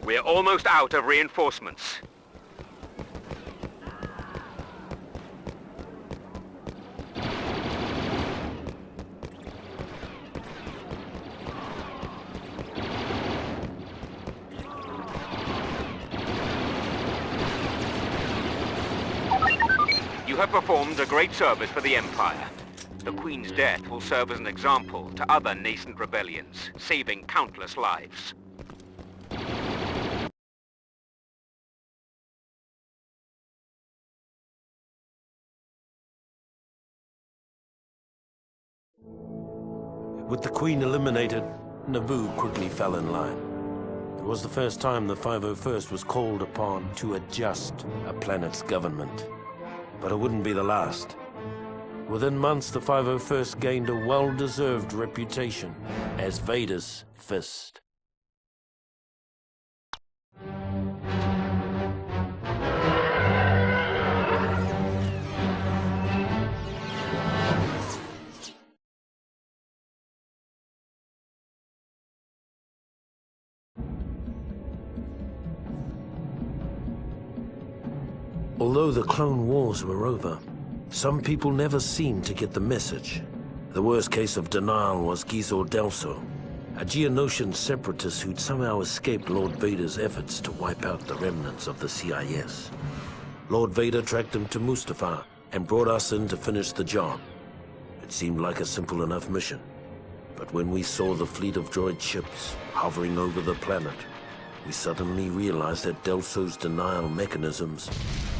We're almost out of reinforcements. You have performed a great service for the Empire. The Queen's death will serve as an example to other nascent rebellions, saving countless lives. With the Queen eliminated, Naboo quickly fell in line. It was the first time the 501st was called upon to adjust a planet's government. But it wouldn't be the last. Within months, the 501st gained a well-deserved reputation as Vader's fist. Although the Clone Wars were over, some people never seemed to get the message. The worst case of denial was Gizor Delso, a Geonosian separatist who'd somehow escaped Lord Vader's efforts to wipe out the remnants of the CIS. Lord Vader tracked him to Mustafar and brought us in to finish the job. It seemed like a simple enough mission, but when we saw the fleet of droid ships hovering over the planet, we suddenly realized that Delso's denial mechanisms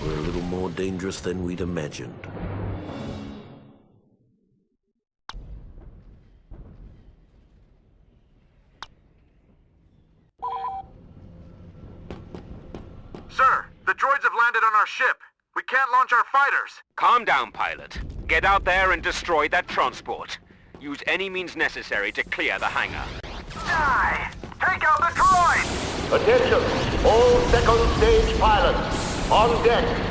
were a little more dangerous than we'd imagined. Sir, the droids have landed on our ship. We can't launch our fighters. Calm down, pilot. Get out there and destroy that transport. Use any means necessary to clear the hangar. Die! Take out the droids! Attention! All second stage pilots, on deck!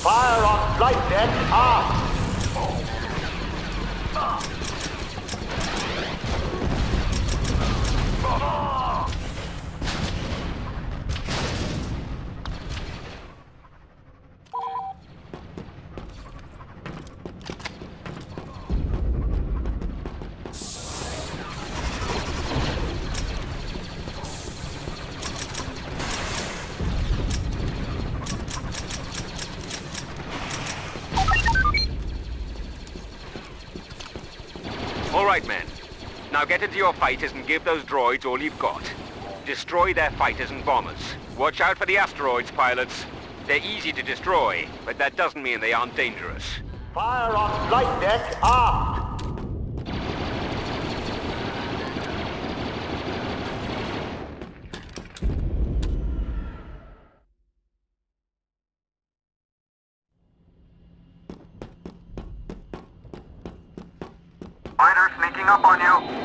Fire on flight deck aft! All right, men. Now get into your fighters and give those droids all you've got. Destroy their fighters and bombers. Watch out for the asteroids, pilots. They're easy to destroy, but that doesn't mean they aren't dangerous. Fire on flight deck aft! Fighter sneaking up on you.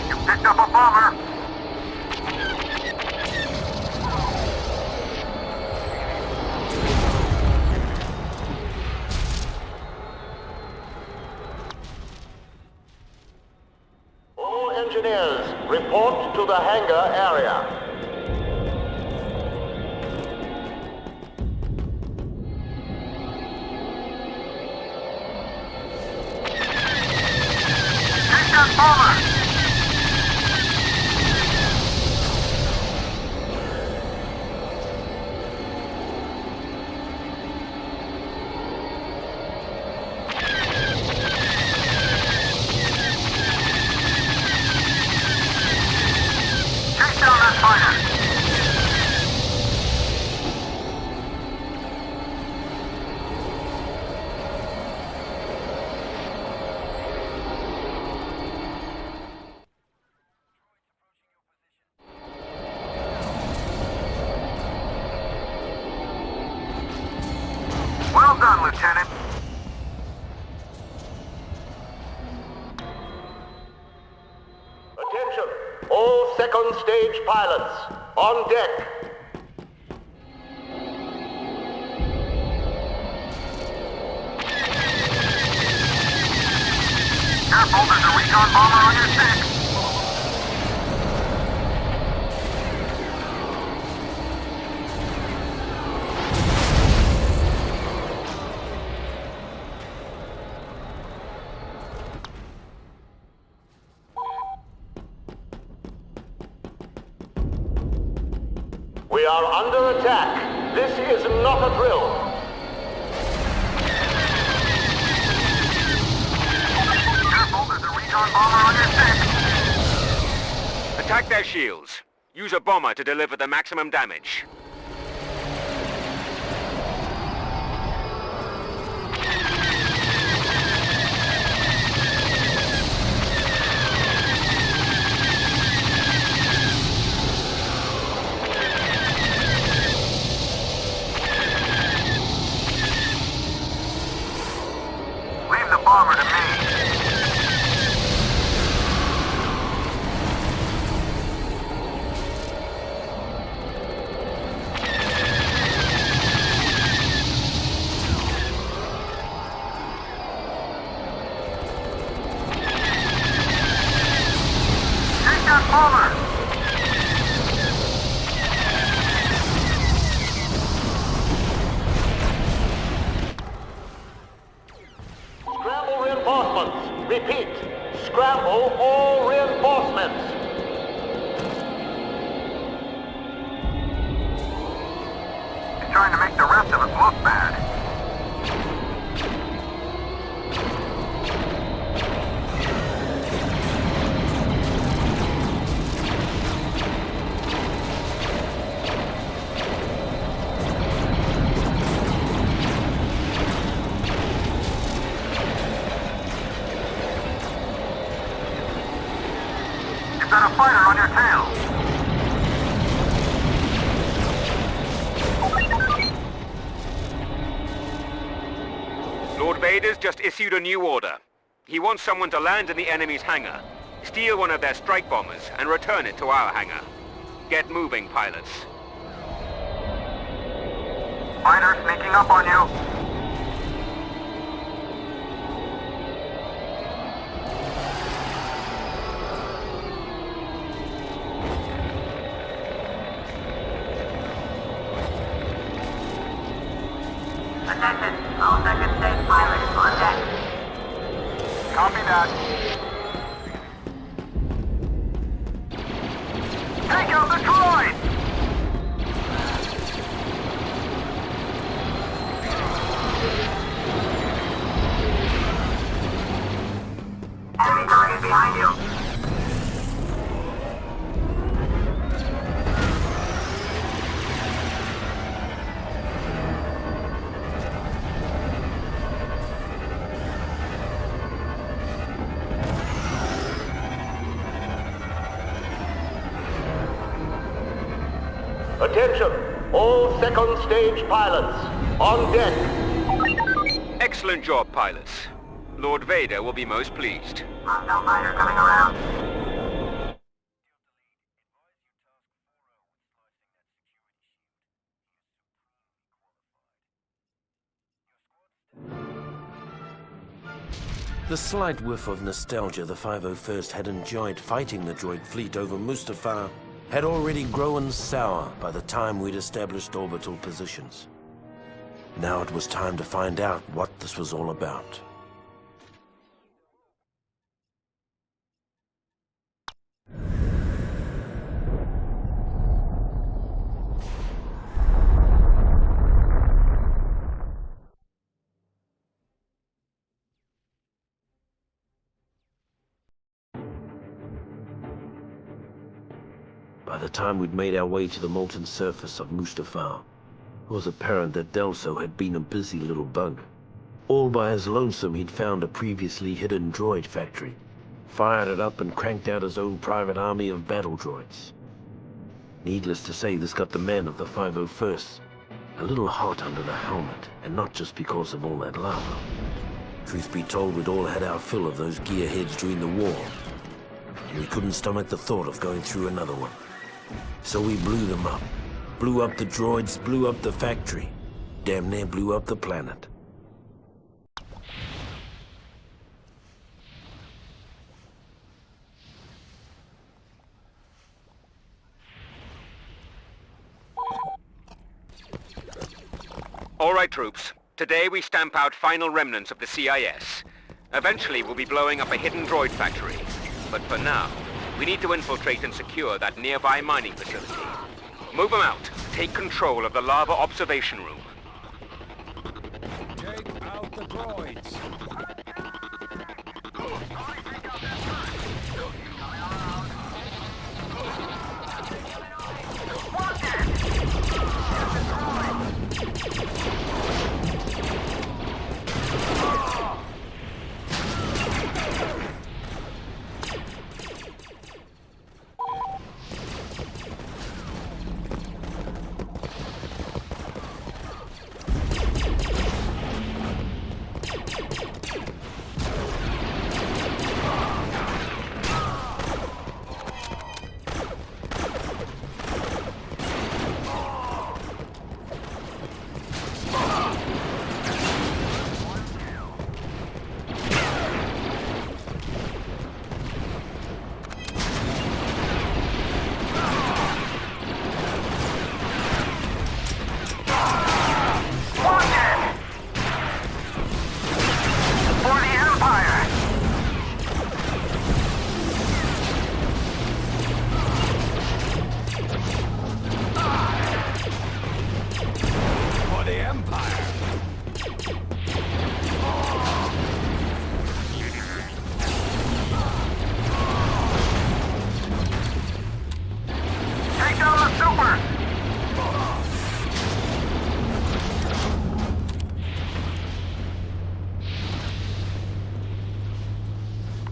You picked up a bomber. Engineers, report to the hangar area. Well done, Lieutenant. Attention! All second stage pilots, on deck. Careful, there's a recon bomber on your 6. We are under attack. This is not a drill. Careful, there's a recon bomber on your 6. Attack their shields. Use a bomber to deliver the maximum damage. Leave the bomber to me. Take that bomber! Scramble reinforcements. Repeat. Scramble all reinforcements. He's trying to make the rest of us look bad. You've got a fighter on your tail. Lord Vader's just issued a new order. He wants someone to land in the enemy's hangar, steal one of their strike bombers, and return it to our hangar. Get moving, pilots. Fighter sneaking up on you. Attention, all second stage pilots on deck. Copy that. Take out the droid! Enemy target behind you. Attention! All second stage pilots, on deck. Excellent job, pilots. Lord Vader will be most pleased. Hostile fighter coming around. The slight whiff of nostalgia the 501st had enjoyed fighting the droid fleet over Mustafar had already grown sour by the time we'd established orbital positions. Now it was time to find out what this was all about. By the time we'd made our way to the molten surface of Mustafar, it was apparent that Delso had been a busy little bug. All by his lonesome, he'd found a previously hidden droid factory, fired it up and cranked out his own private army of battle droids. Needless to say, this got the men of the 501st A little hot under the helmet, and not just because of all that lava. Truth be told, we'd all had our fill of those gearheads during the war. And we couldn't stomach the thought of going through another one. So we blew them up. Blew up the droids, blew up the factory. Damn near blew up the planet. All right, troops. Today we stamp out final remnants of the CIS. Eventually we'll be blowing up a hidden droid factory. But for now, we need to infiltrate and secure that nearby mining facility. Move them out. Take control of the lava observation room. Take out the droids.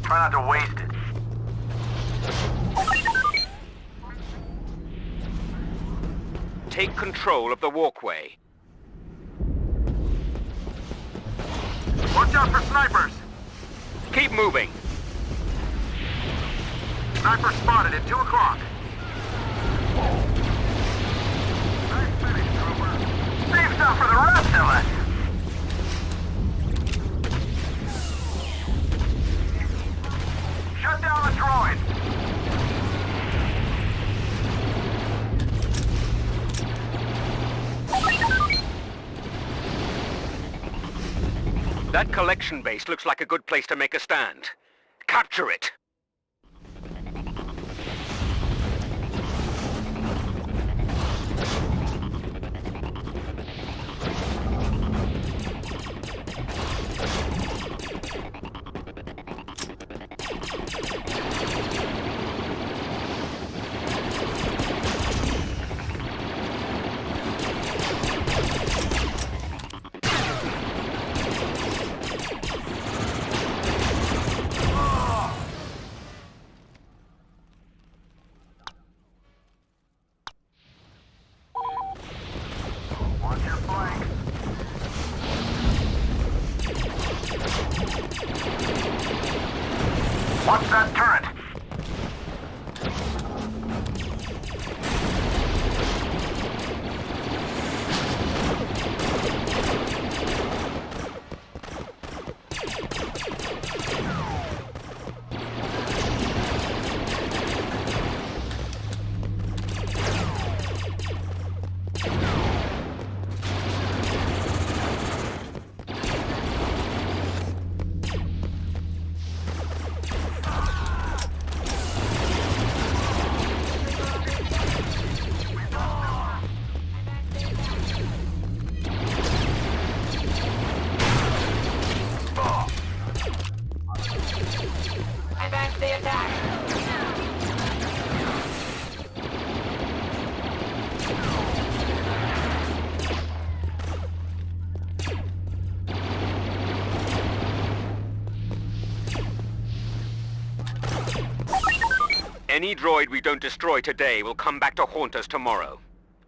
Try not to waste it. Take control of the walkway. Watch out for snipers! Keep moving. Sniper spotted at 2 o'clock. Nice finish, trooper. Save some for the rest of us! Shut down the droid! That collection base looks like a good place to make a stand. Capture it! Watch your flank. Watch that turret! Advance the attack! Any droid we don't destroy today will come back to haunt us tomorrow.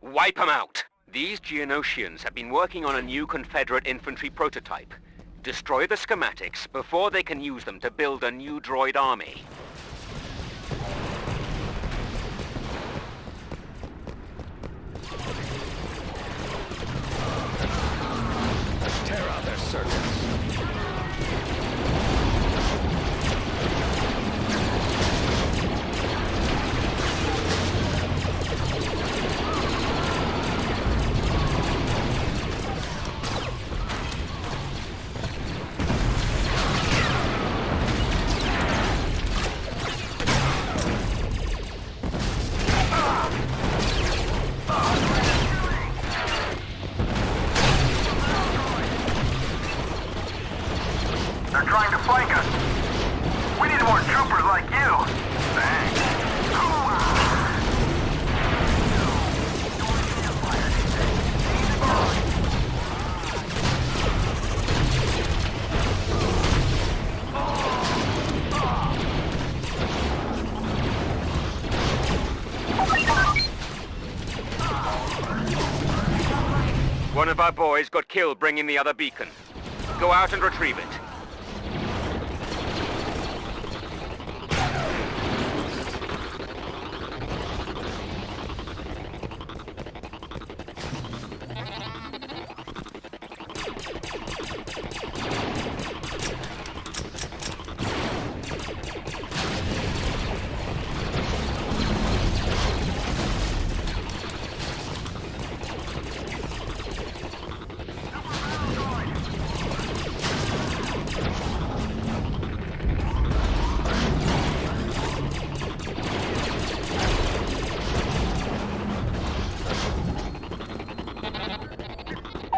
Wipe them out! These Geonosians have been working on a new Confederate infantry prototype. Destroy the schematics before they can use them to build a new droid army. Tear out their circuits. They're trying to flank us. We need more troopers like you. Thanks. One of our boys got killed bringing the other beacon. Go out and retrieve it.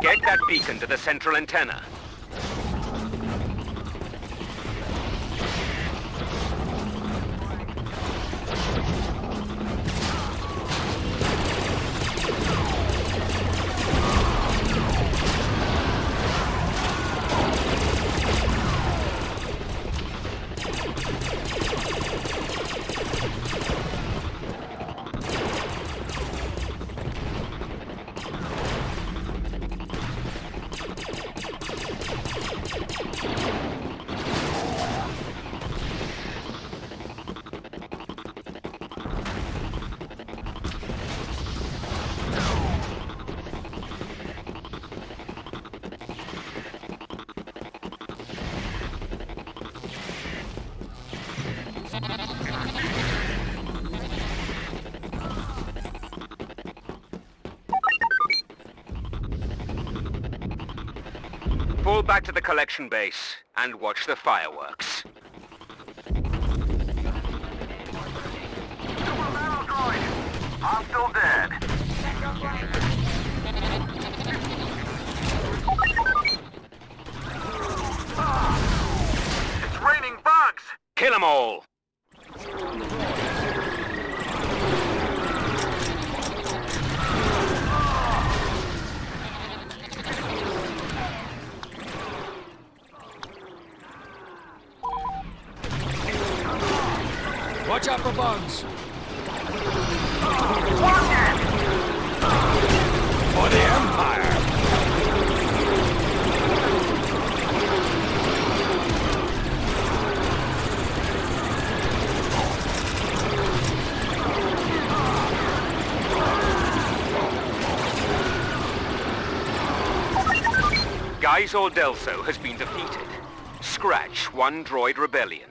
Get that beacon to the central antenna. Pull back to the collection base and watch the fireworks. I'm still dead. It's raining bugs! Kill 'em all! Watch out for bugs. For the Empire. Geisel Delso has been defeated. Scratch one droid rebellion.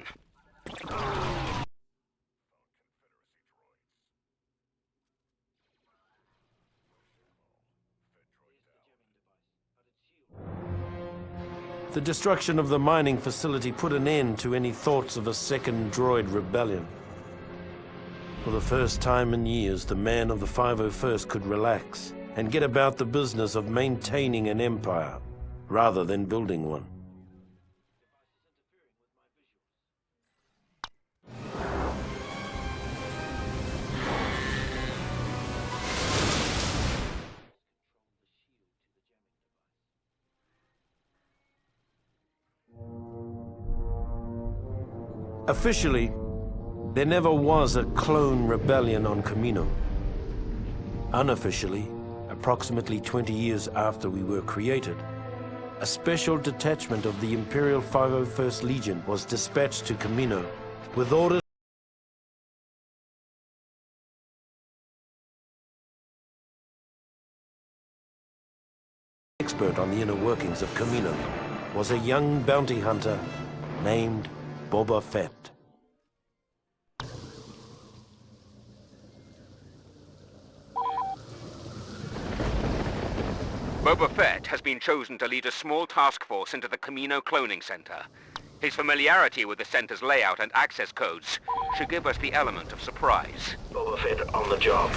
The destruction of the mining facility put an end to any thoughts of a second droid rebellion. For the first time in years, the man of the 501st could relax and get about the business of maintaining an empire, rather than building one. Officially, there never was a clone rebellion on Camino. Unofficially, a approximately 20 years after we were created, a special detachment of the Imperial 501st Legion was dispatched to Camino with orders expert on the inner workings of Camino was a young bounty hunter named Boba Fett. Boba Fett has been chosen to lead a small task force into the Camino Cloning Center. His familiarity with the center's layout and access codes should give us the element of surprise. Boba Fett on the job.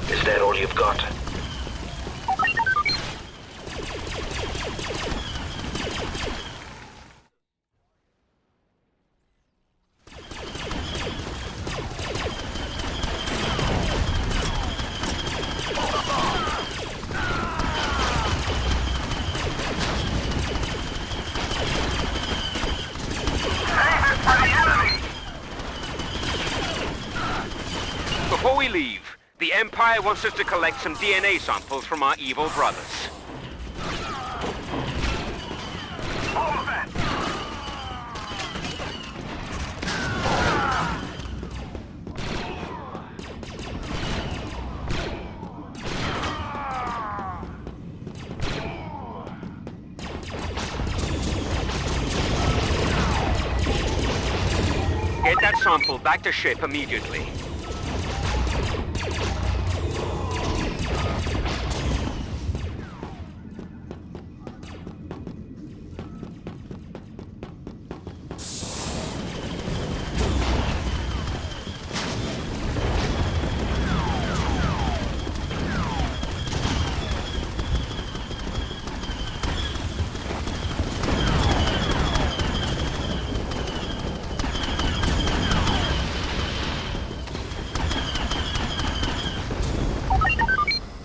Is that all you've got? Before we leave, the Empire wants us to collect some DNA samples from our evil brothers. Get that sample back to ship immediately.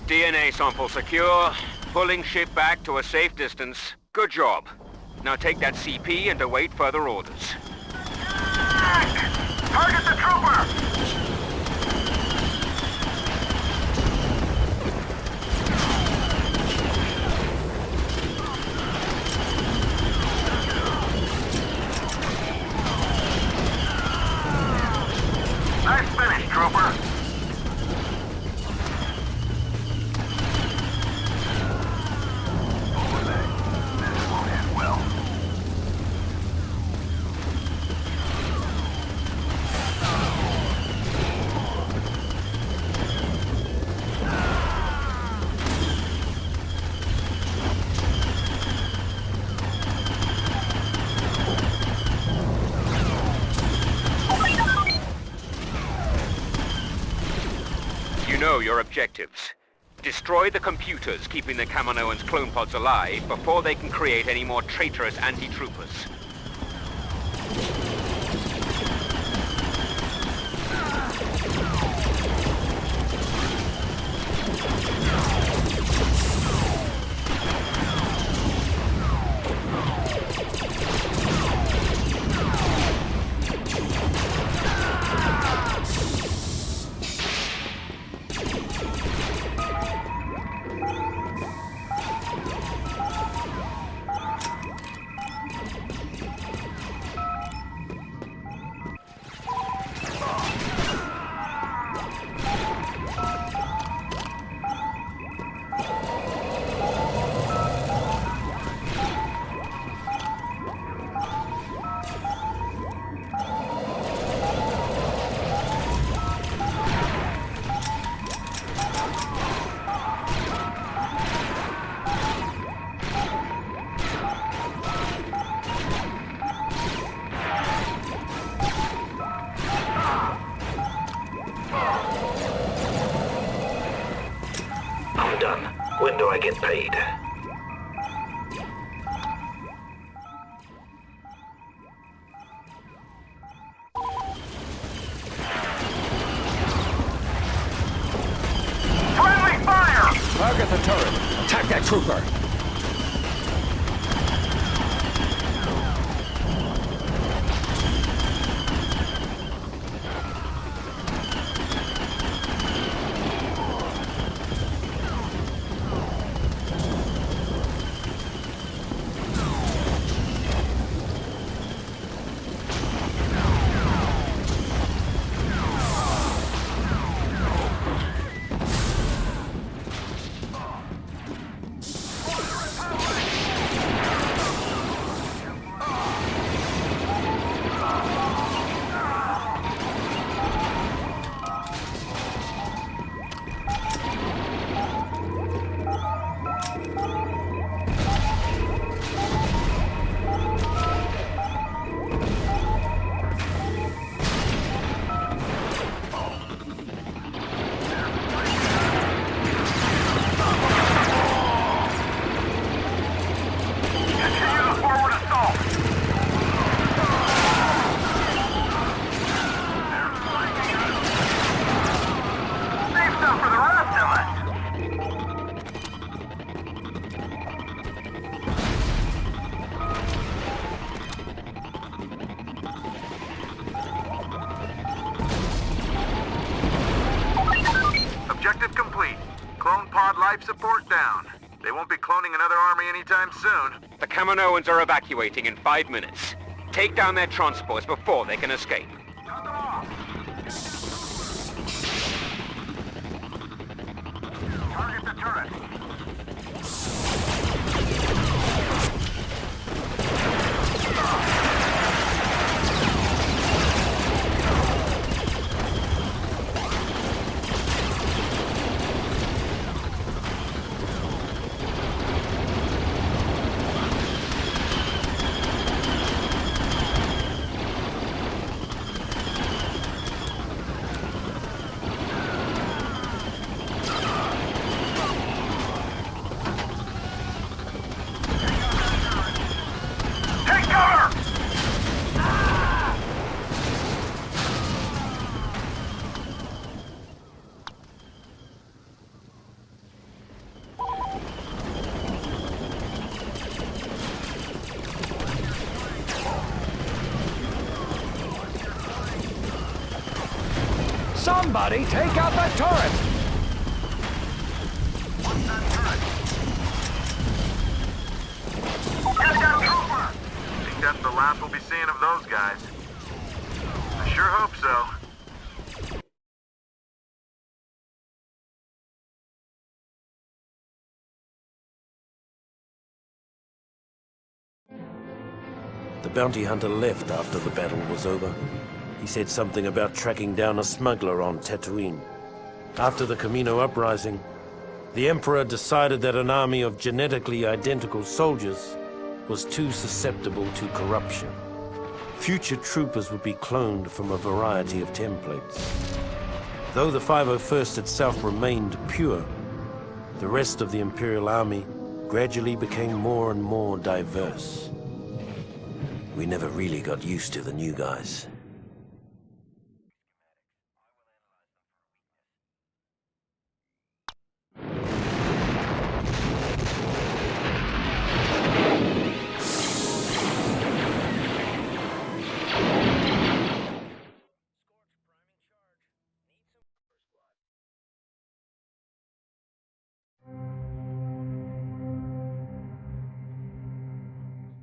DNA sample secure. Pulling ship back to a safe distance. Good job. Now take that CP and await further orders. Target the trooper! Nice finish, trooper. Know your objectives. Destroy the computers keeping the Kaminoans' clone pods alive before they can create any more traitorous anti-troopers. turret! Attack that trooper! Objective complete. Clone pod life support down. They won't be cloning another army anytime soon. The Kaminoans are evacuating in 5 minutes. Take down their transports before they can escape. Target the turret. Somebody take out that turret! Think that's the last we'll be seeing of those guys. I sure hope so. The bounty hunter left after the battle was over. He said something about tracking down a smuggler on Tatooine. After the Camino uprising, the Emperor decided that an army of genetically identical soldiers was too susceptible to corruption. Future troopers would be cloned from a variety of templates. Though the 501st itself remained pure, the rest of the Imperial Army gradually became more and more diverse. We never really got used to the new guys.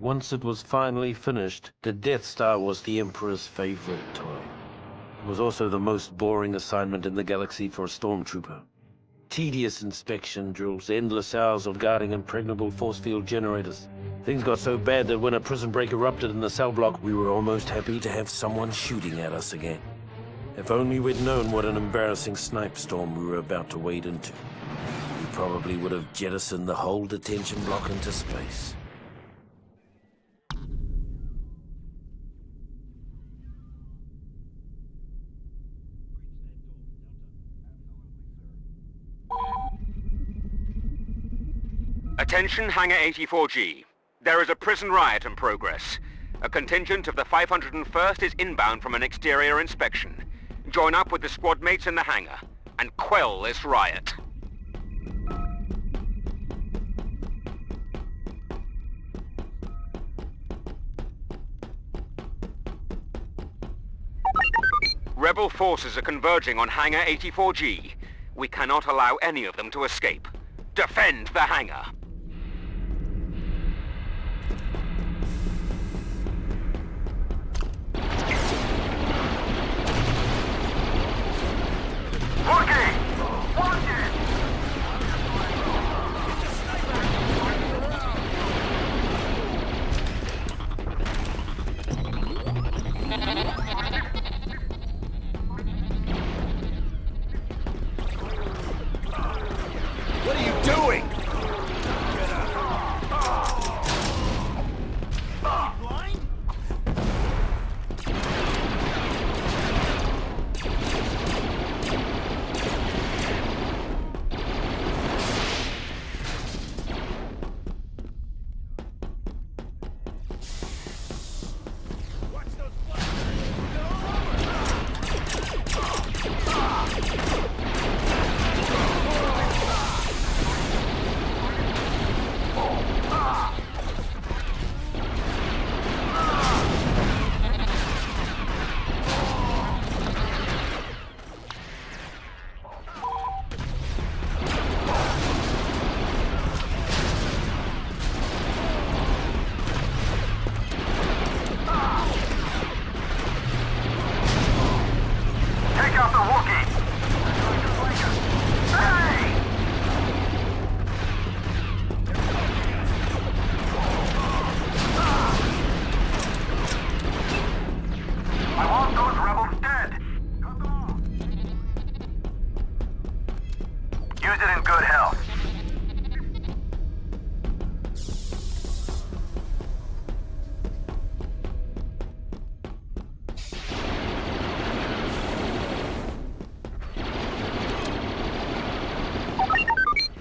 Once it was finally finished, the Death Star was the Emperor's favorite toy. It was also the most boring assignment in the galaxy for a stormtrooper. Tedious inspection drills, endless hours of guarding impregnable force field generators. Things got so bad that when a prison break erupted in the cell block, we were almost happy to have someone shooting at us again. If only we'd known what an embarrassing snipe storm we were about to wade into. We probably would have jettisoned the whole detention block into space. Attention Hangar 84G. There is a prison riot in progress. A contingent of the 501st is inbound from an exterior inspection. Join up with the squad mates in the hangar and quell this riot. Rebel forces are converging on Hangar 84G. We cannot allow any of them to escape. Defend the hangar! What are you doing?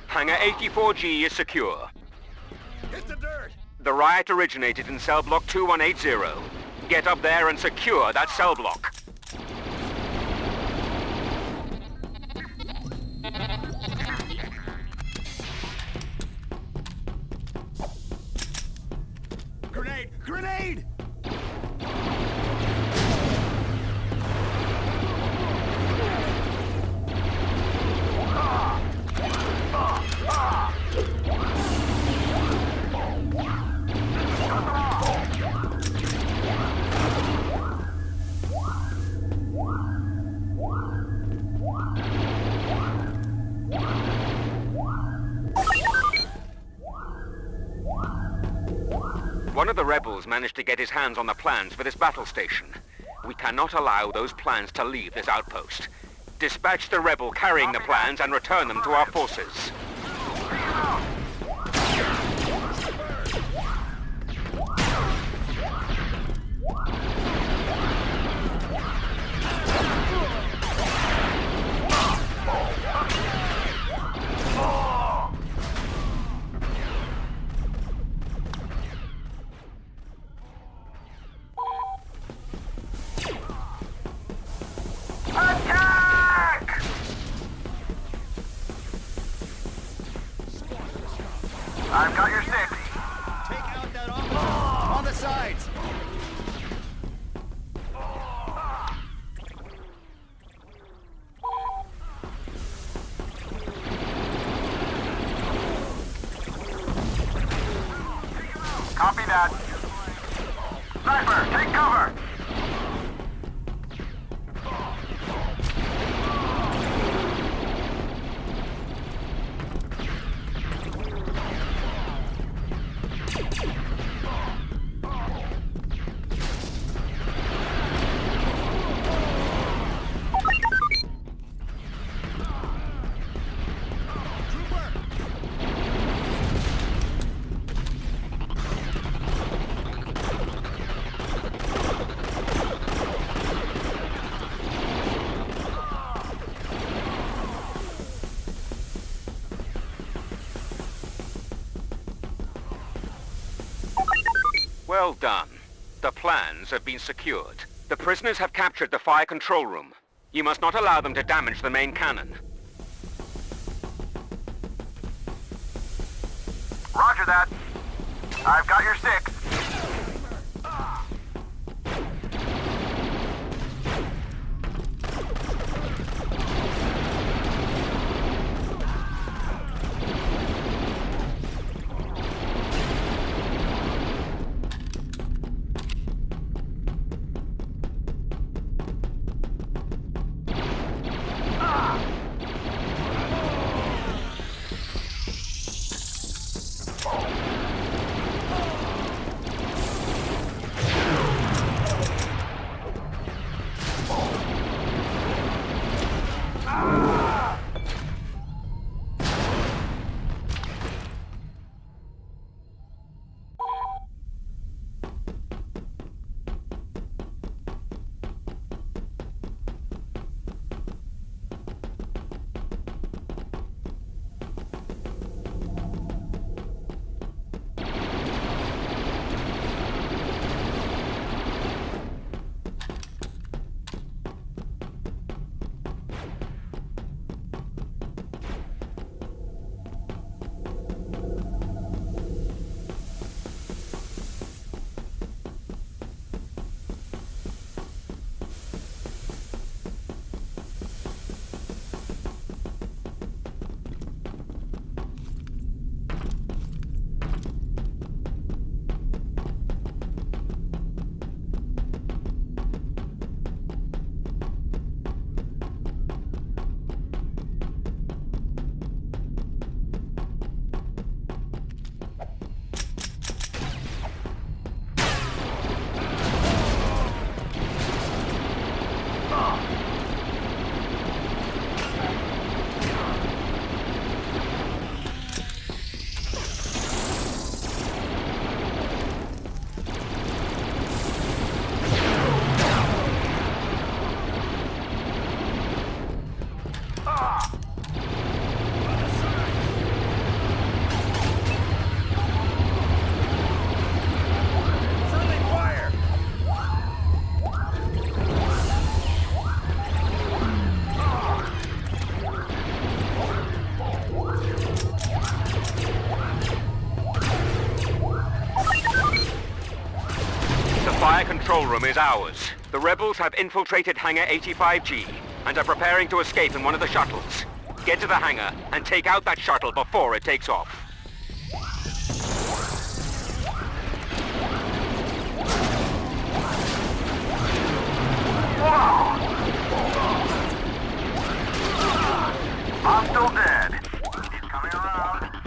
Hangar 84G is secure. Hit the dirt! The riot originated in cell block 2180. Get up there and secure that cell block. Grenade! Grenade! One of the rebels managed to get his hands on the plans for this battle station. We cannot allow those plans to leave this outpost. Dispatch the rebel carrying the plans and return them to our forces. I've got your 6. Take out that officer! On the sides! Copy that. Sniper, take cover! Well done. The plans have been secured. The prisoners have captured the fire control room. You must not allow them to damage the main cannon. Roger that. I've got your 6. room is ours. The rebels have infiltrated Hangar 85G and are preparing to escape in one of the shuttles. Get to the hangar and take out that shuttle before it takes off. Hostile dead. He's coming around.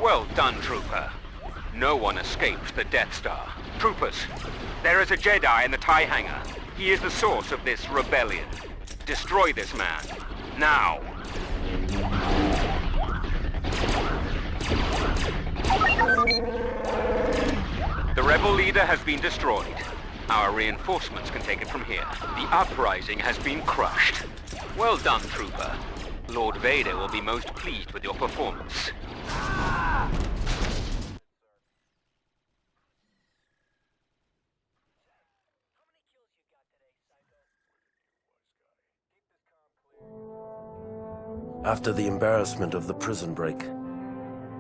Well done, Trooper. No one escaped the Death Star. Troopers, there is a Jedi in the TIE hangar. He is the source of this rebellion. Destroy this man. Now. The rebel leader has been destroyed. Our reinforcements can take it from here. The uprising has been crushed. Well done, Trooper. Lord Vader will be most pleased with your performance. After the embarrassment of the prison break,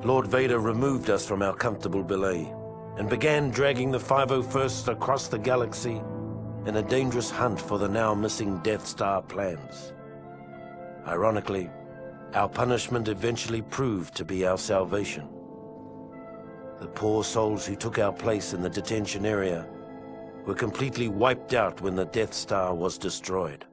Lord Vader removed us from our comfortable belay and began dragging the 501st across the galaxy in a dangerous hunt for the now missing Death Star plans. Ironically, our punishment eventually proved to be our salvation. The poor souls who took our place in the detention area were completely wiped out when the Death Star was destroyed.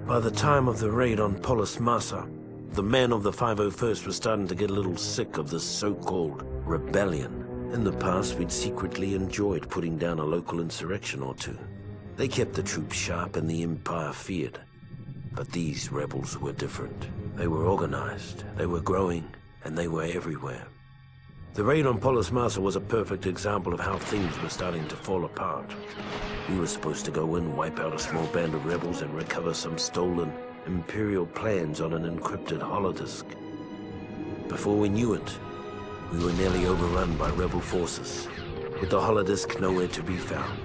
By the time of the raid on Polis Massa, the men of the 501st were starting to get a little sick of this so-called rebellion. In the past, we'd secretly enjoyed putting down a local insurrection or two. They kept the troops sharp and the Empire feared. But these rebels were different. They were organized, they were growing, and they were everywhere. The raid on Polis Massa was a perfect example of how things were starting to fall apart. We were supposed to go in, wipe out a small band of rebels, and recover some stolen Imperial plans on an encrypted holodisk. Before we knew it, we were nearly overrun by rebel forces, with the holodisk nowhere to be found.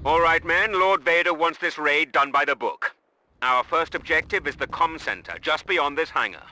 All right, men, Lord Vader wants this raid done by the book. Our first objective is the comm center, just beyond this hangar.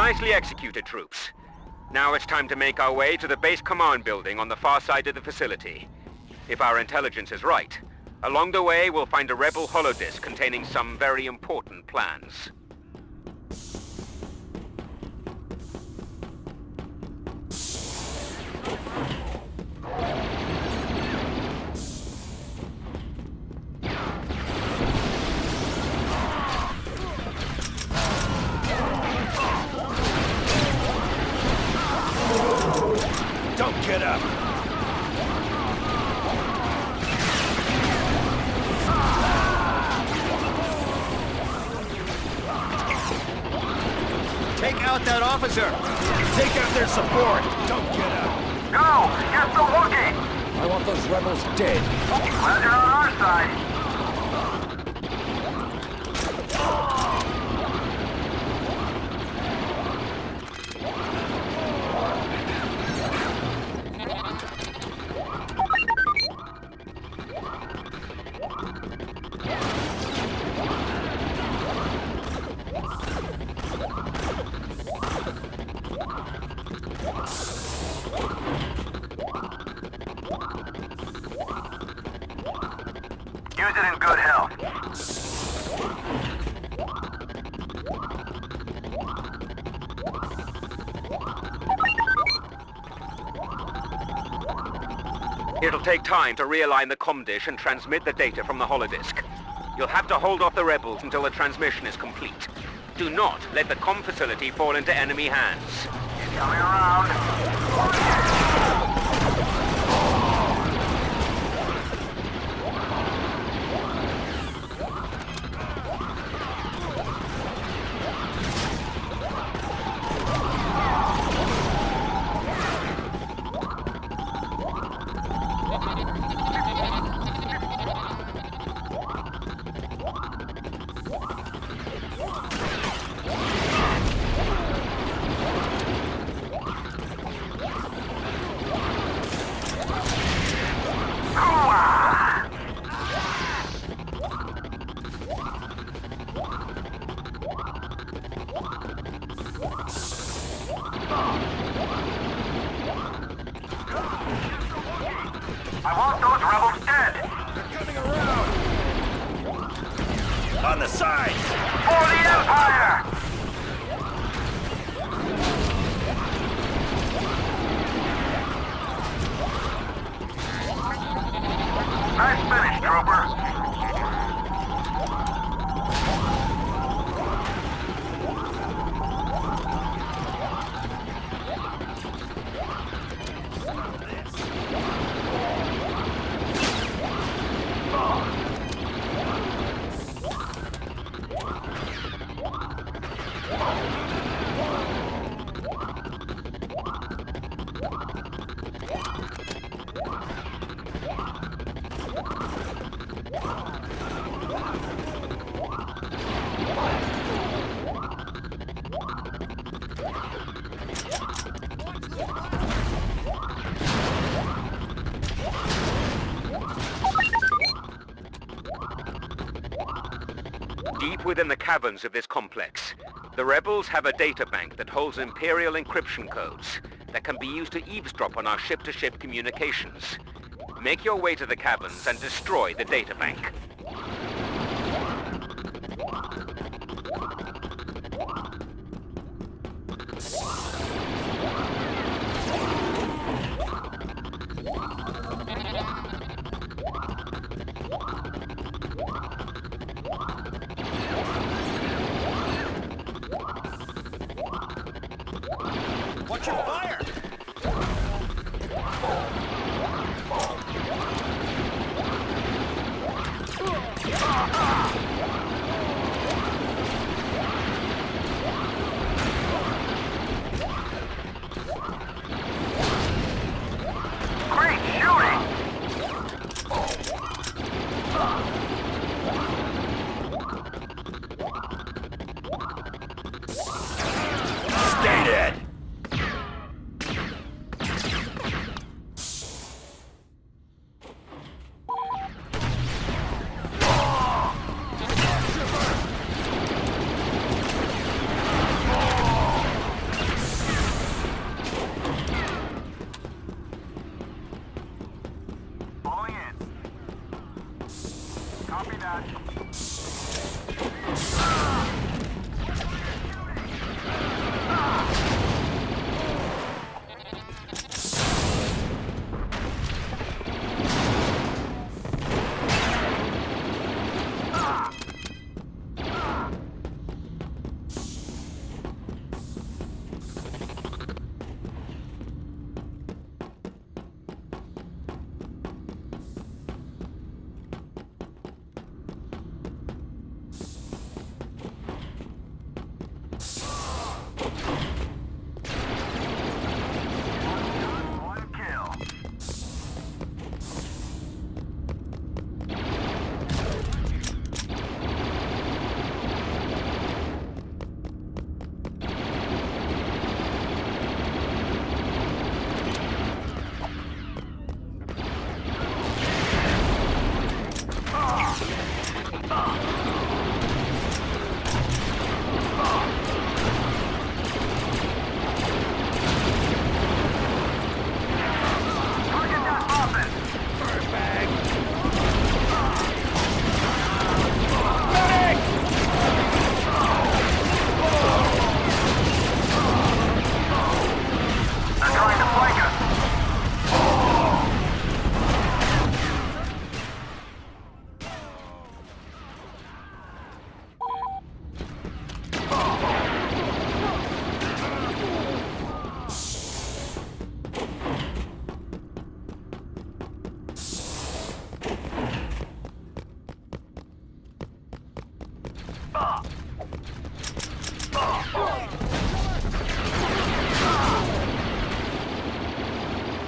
Nicely executed, troops. Now it's time to make our way to the base command building on the far side of the facility. If our intelligence is right, along the way we'll find a rebel holodisk containing some very important plans. Don't get up! Take out that officer! Take out their support! Don't get up! Go! Get the Wookiee! I want those rebels dead. Glad you're on our side. Use it in good health. It'll take time to realign the comm dish and transmit the data from the holodisk. You'll have to hold off the rebels until the transmission is complete. Do not let the comm facility fall into enemy hands. Coming around. I want those rebels dead! They're coming around! On the side! For the Empire! Nice finish, trooper. Deep within the caverns of this complex, the rebels have a data bank that holds Imperial encryption codes that can be used to eavesdrop on our ship-to-ship communications. Make your way to the caverns and destroy the data bank. Watch your fire! Great shooting! Copy that.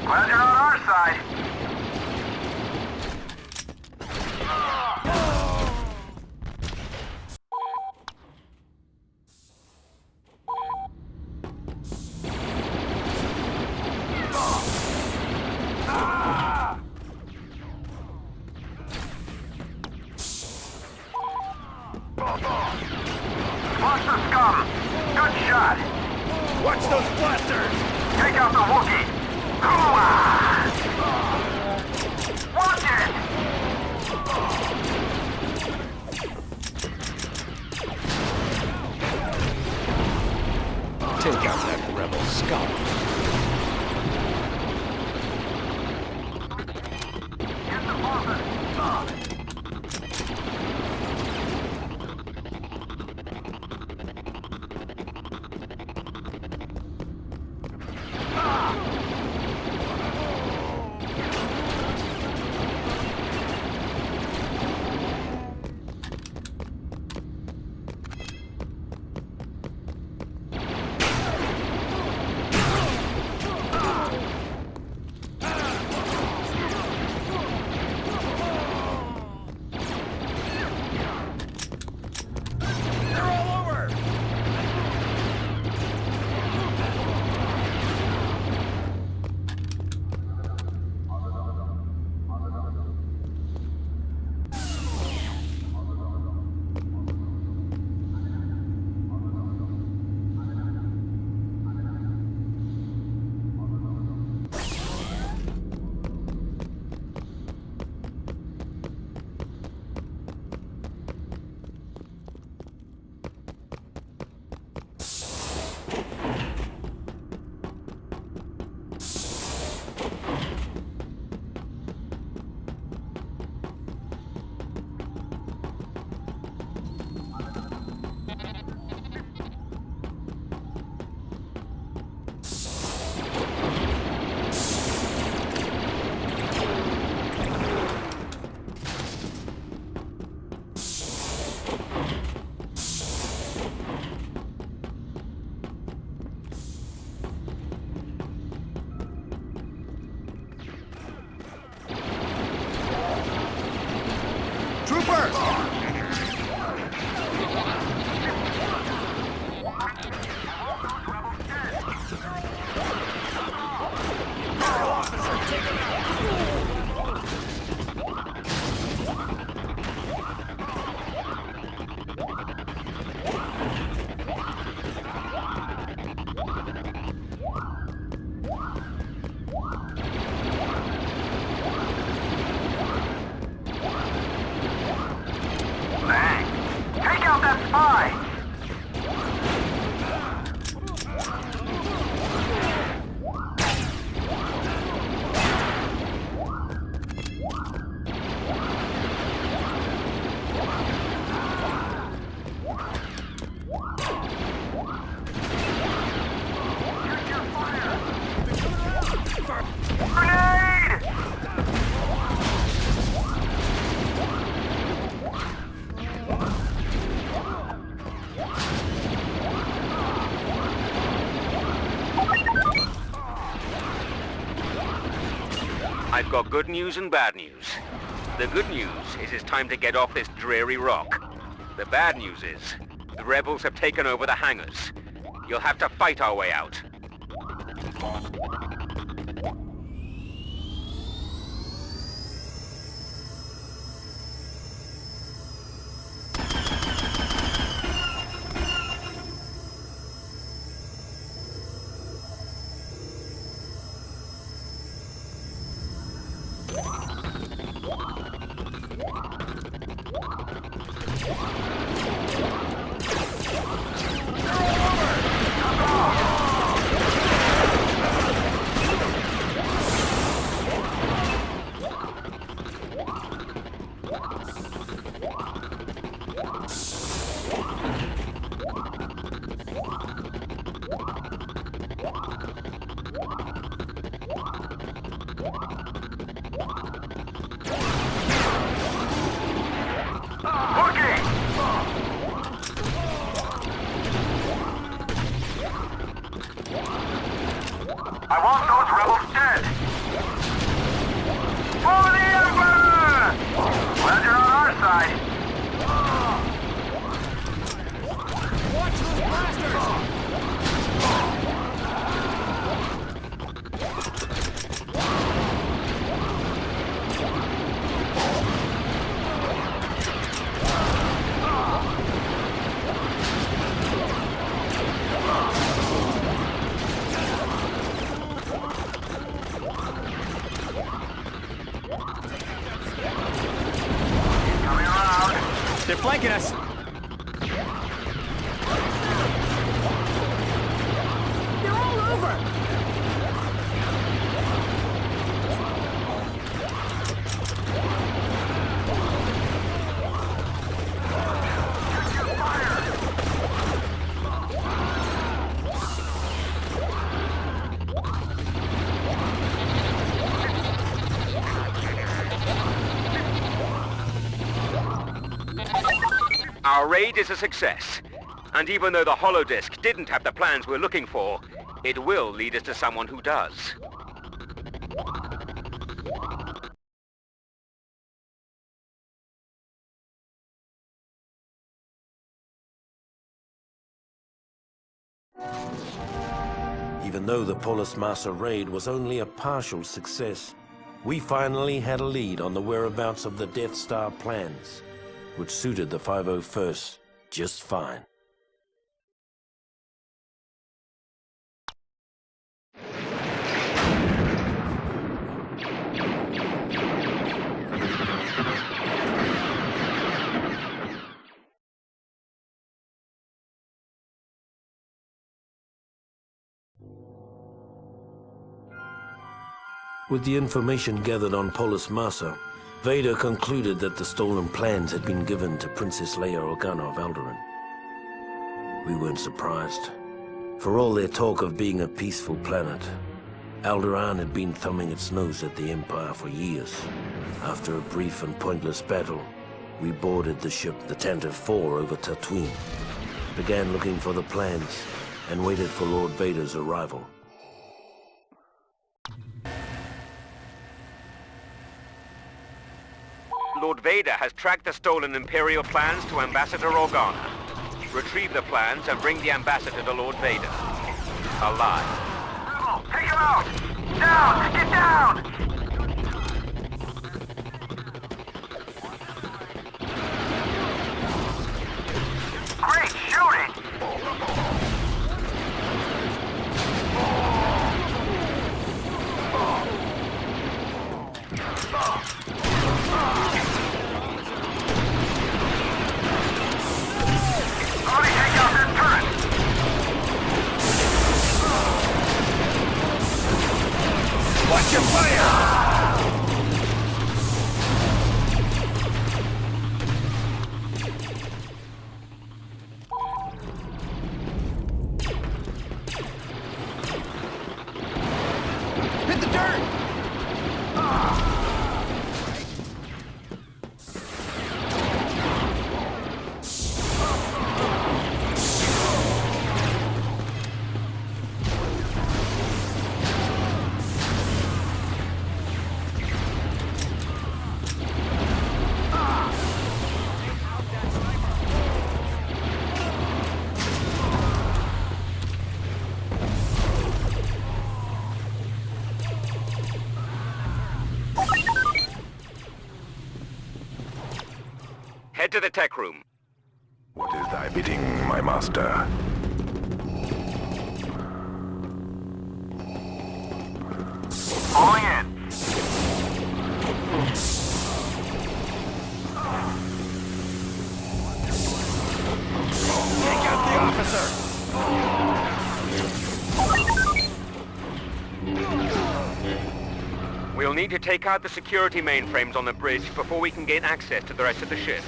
Glad you're on our side. Watch the scum. Good shot. Watch those blasters! Take out the Wookiee. Hoo-ah! Watch it! Take out that rebel scum. Get the office. got good news and bad news. The good news is it's time to get off this dreary rock. The bad news is the rebels have taken over the hangars. You'll have to fight our way out. I want those rebels dead! For the Emperor! Glad you're on our side. Watch those blasters! They're flanking us! They're all over! Our raid is a success. And even though the holodisk didn't have the plans we're looking for, it will lead us to someone who does. Even though the Polis Massa raid was only a partial success, we finally had a lead on the whereabouts of the Death Star plans, which suited the 501st just fine. With the information gathered on Polis Massa, Vader concluded that the stolen plans had been given to Princess Leia Organa of Alderaan. We weren't surprised. For all their talk of being a peaceful planet, Alderaan had been thumbing its nose at the Empire for years. After a brief and pointless battle, we boarded the ship, the Tantive 4, over Tatooine, began looking for the plans, and waited for Lord Vader's arrival. Lord Vader has tracked the stolen Imperial plans to Ambassador Organa. Retrieve the plans and bring the Ambassador to Lord Vader. Alive. Take him out! Down! Get down! Great shooting! Somebody take out that turret! Watch your fire! Hit the dirt! to the tech room. What is thy bidding, my master? Falling in. Take out the officer! We'll need to take out the security mainframes on the bridge before we can gain access to the rest of the ship.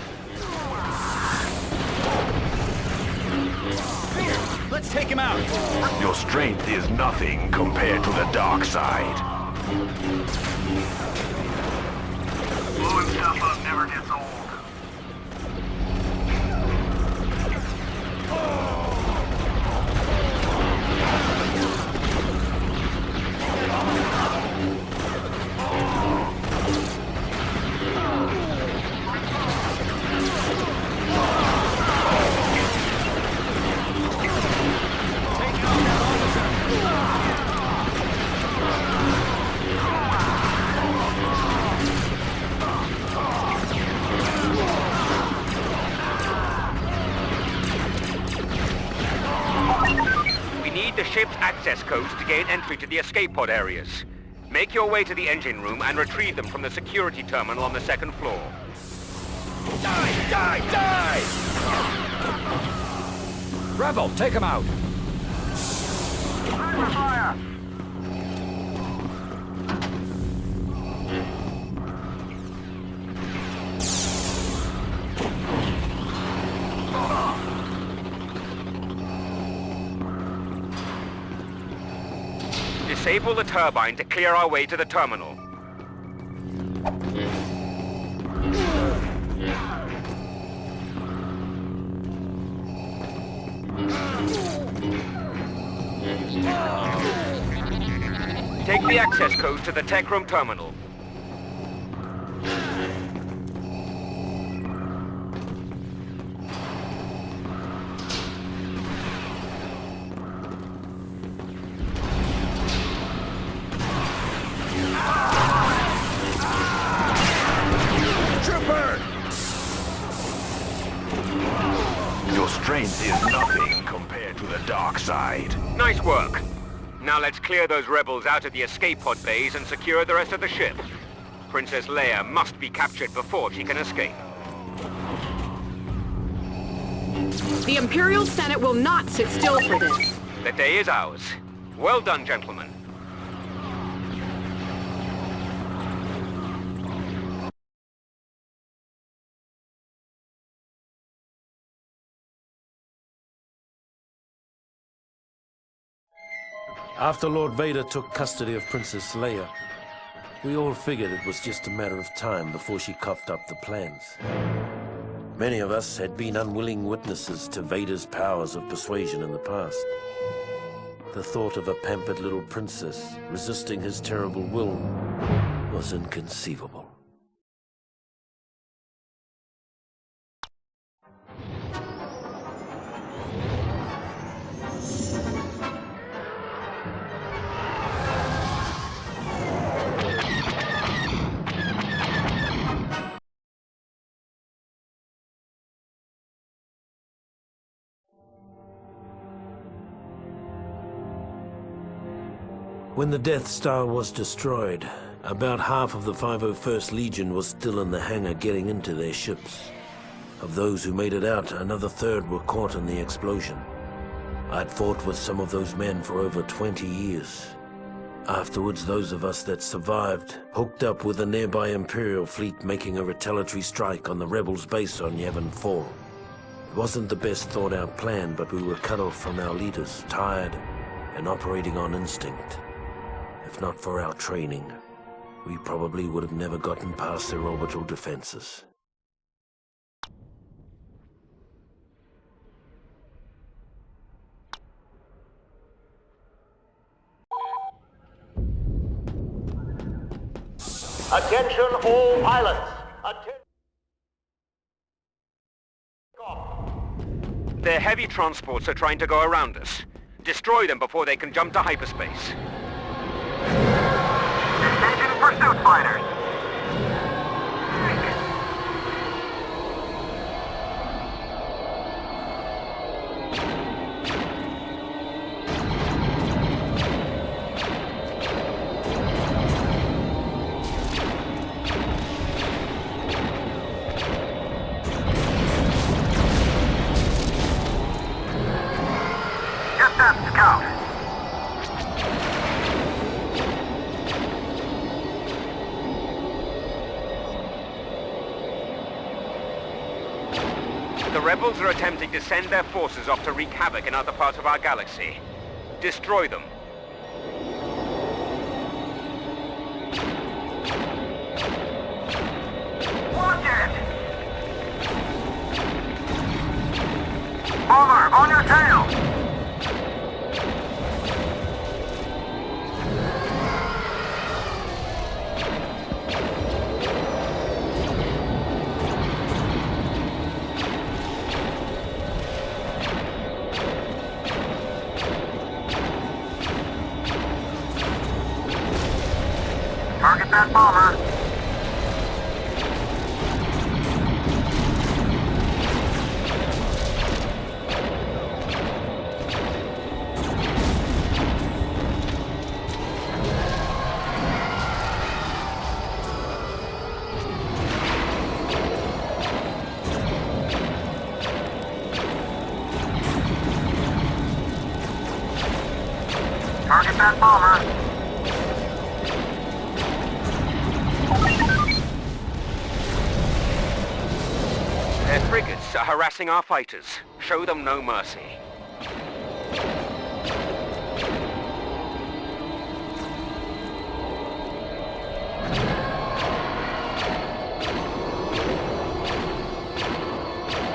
Let's take him out! Your strength is nothing compared to the dark side. Blowing stuff up never gets old. The ship's access codes to gain entry to the escape pod areas. Make your way to the engine room and retrieve them from the security terminal on the second floor. Die! Die! Die! Rebel, take him out! Clear for fire! Disable the turbine to clear our way to the terminal. Take the access code to the tech room terminal. Your strength is nothing compared to the dark side. Nice work. Now let's clear those rebels out of the escape pod bays and secure the rest of the ship. Princess Leia must be captured before she can escape. The Imperial Senate will not sit still for this. The day is ours. Well done, gentlemen. After Lord Vader took custody of Princess Leia, we all figured it was just a matter of time before she coughed up the plans. Many of us had been unwilling witnesses to Vader's powers of persuasion in the past. The thought of a pampered little princess resisting his terrible will was inconceivable. When the Death Star was destroyed, about half of the 501st Legion was still in the hangar getting into their ships. Of those who made it out, another third were caught in the explosion. I'd fought with some of those men for over 20 years. Afterwards, those of us that survived hooked up with a nearby Imperial fleet making a retaliatory strike on the Rebels' base on Yavin 4. It wasn't the best thought-out plan, but we were cut off from our leaders, tired, and operating on instinct. If not for our training, we probably would have never gotten past their orbital defenses. Attention all pilots! Their heavy transports are trying to go around us. Destroy them before they can jump to hyperspace. Engine pursuit fighters. The rebels are attempting to send their forces off to wreak havoc in other parts of our galaxy. Destroy them. Watch it! Bomber, on your tail! Target that bomber. Target that bomber. Their frigates are harassing our fighters. Show them no mercy.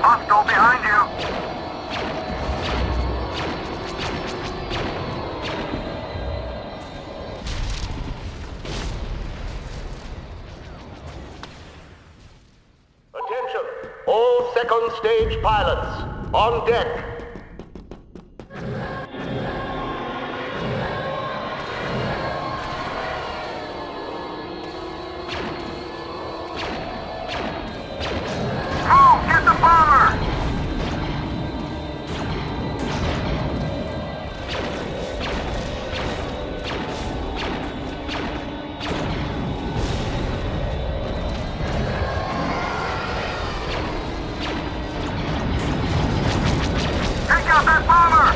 Hostile behind you. Attention! All second stage pilots, on deck! Go, get the bomber! Take out that bomber!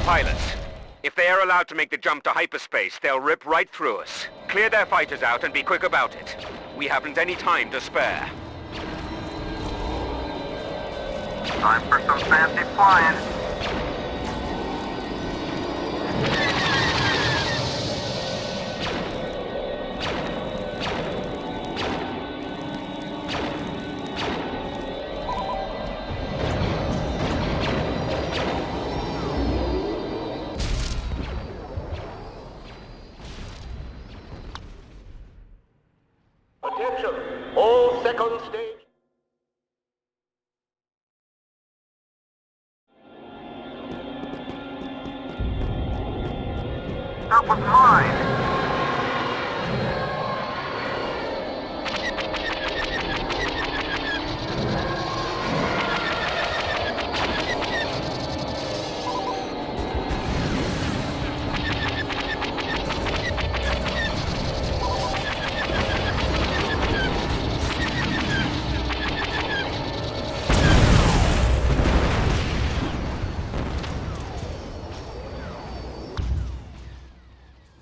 Pilots, if they are allowed to make the jump to hyperspace, they'll rip right through us. Clear their fighters out and be quick about it. We haven't any time to spare. Time for some fancy flying. Attention! All second stage... That was mine.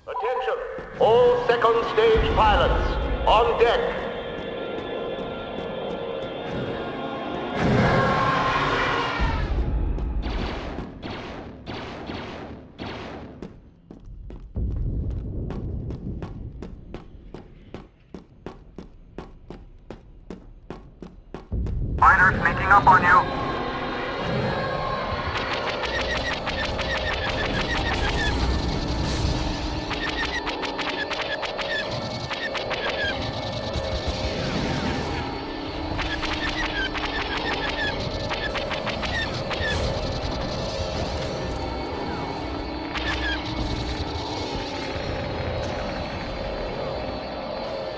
Attention! All second stage pilots, on deck! Fighter sneaking up on you.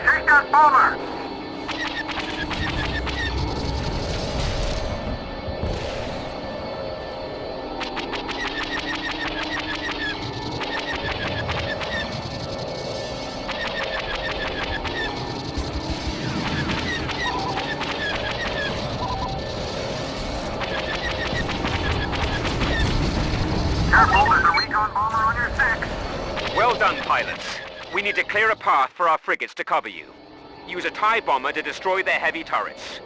Take that bomber! Careful, there's a recon bomber on your 6. Well done, pilots. We need to clear a path for our frigates to cover you. Use a TIE bomber to destroy their heavy turrets.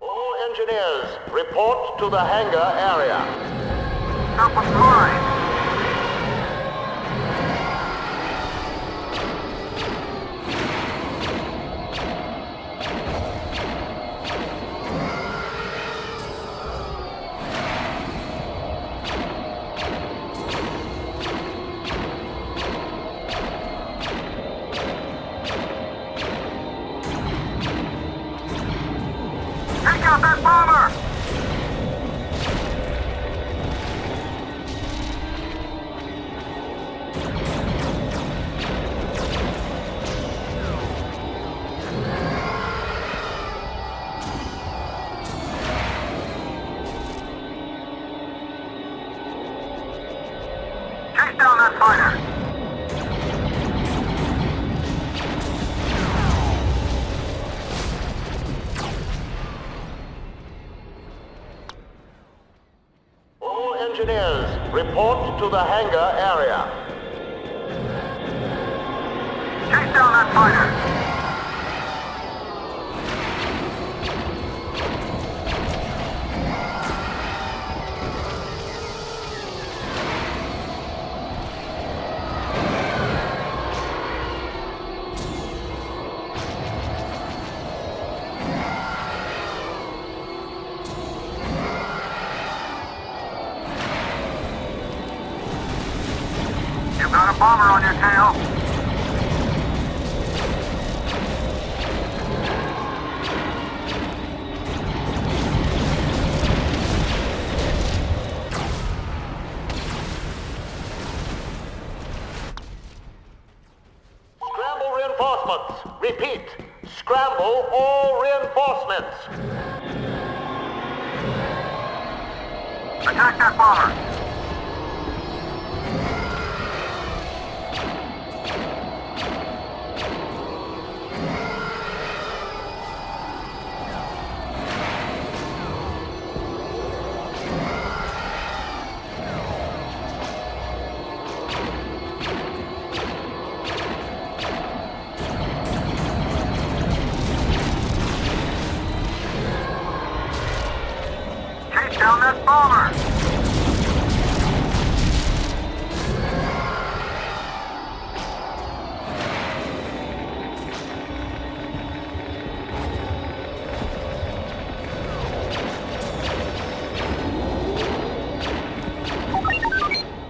All engineers, report to the hangar area. Self-employed. Take out that bomber! Chase down that fighter! All engineers, report to the hangar area. Chase down that fighter! You've got a bomber on your tail. Scramble reinforcements. Repeat. Scramble all reinforcements. Attack that bomber! Chase down that bomber!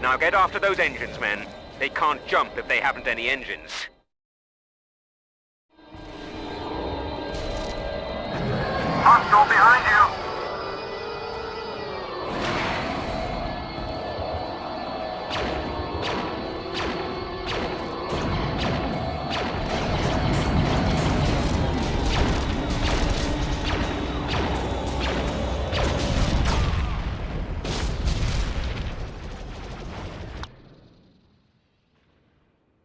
Now get after those engines, men. They can't jump if they haven't any engines. Hostile behind you!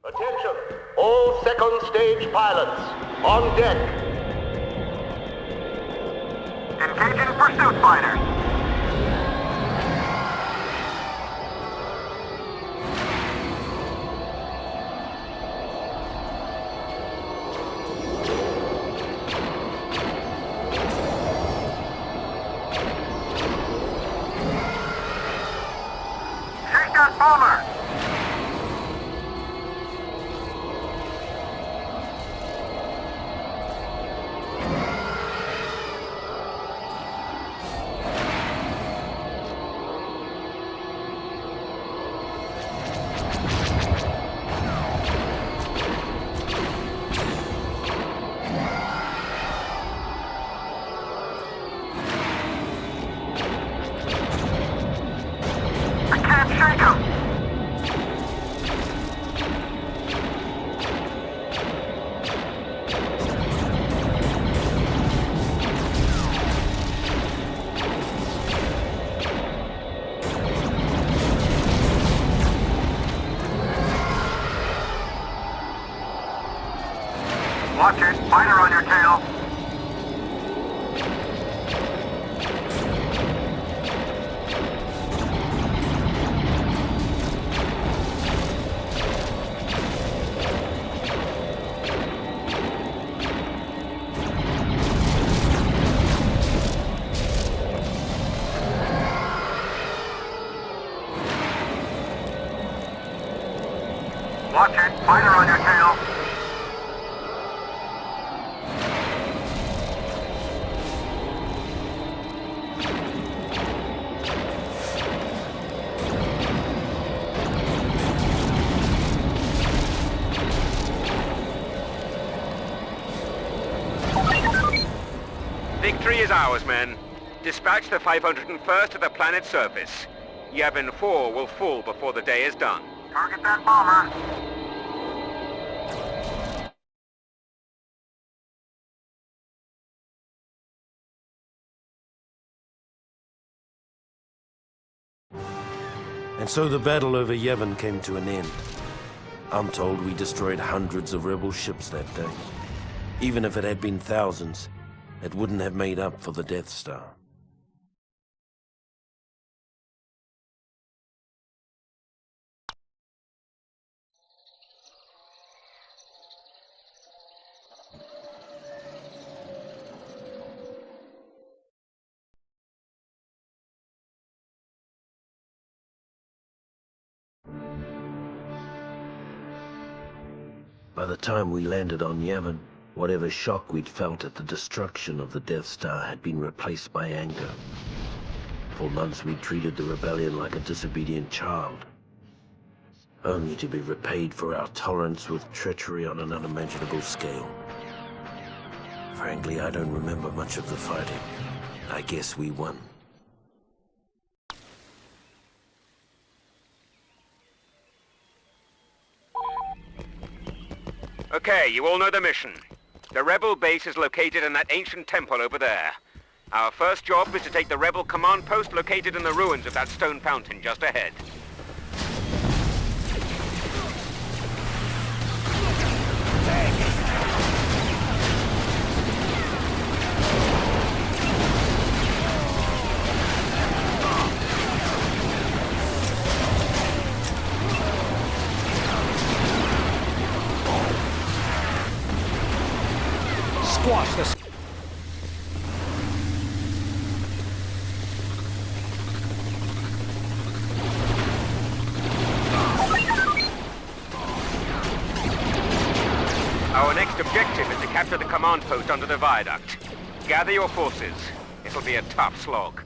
Attention, all second stage pilots, on deck. Engaging pursuit fighters! Take that bomber! I can't shake him! Watch it, fighter on your tail. Victory is ours, men. Dispatch the 501st to the planet's surface. Yavin 4 will fall before the day is done. Target that bomber. And so the battle over Yavin came to an end. I'm told we destroyed hundreds of rebel ships that day. Even if it had been thousands, it wouldn't have made up for the Death Star. By the time we landed on Yavin, whatever shock we'd felt at the destruction of the Death Star had been replaced by anger. For months we'd treated the rebellion like a disobedient child, only to be repaid for our tolerance with treachery on an unimaginable scale. Frankly, I don't remember much of the fighting. I guess we won. Okay, you all know the mission. The rebel base is located in that ancient temple over there. Our first job is to take the rebel command post located in the ruins of that stone fountain just ahead. Squash this. Our next objective is to capture the command post under the viaduct. Gather your forces. It'll be a tough slog.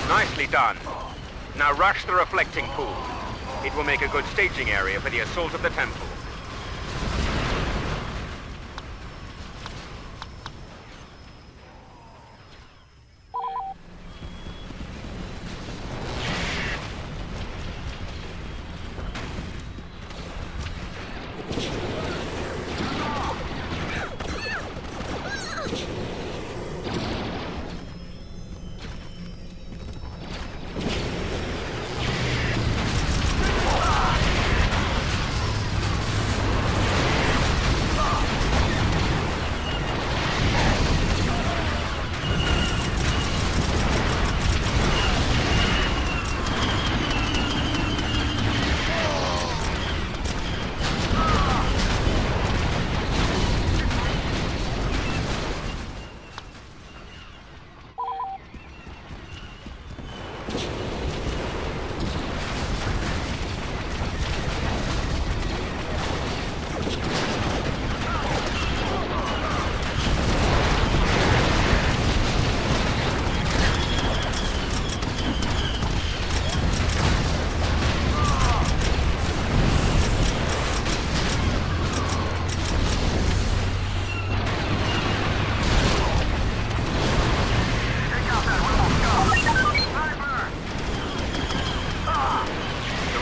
Nicely done. Now rush the reflecting pool. It will make a good staging area for the assault of the temple.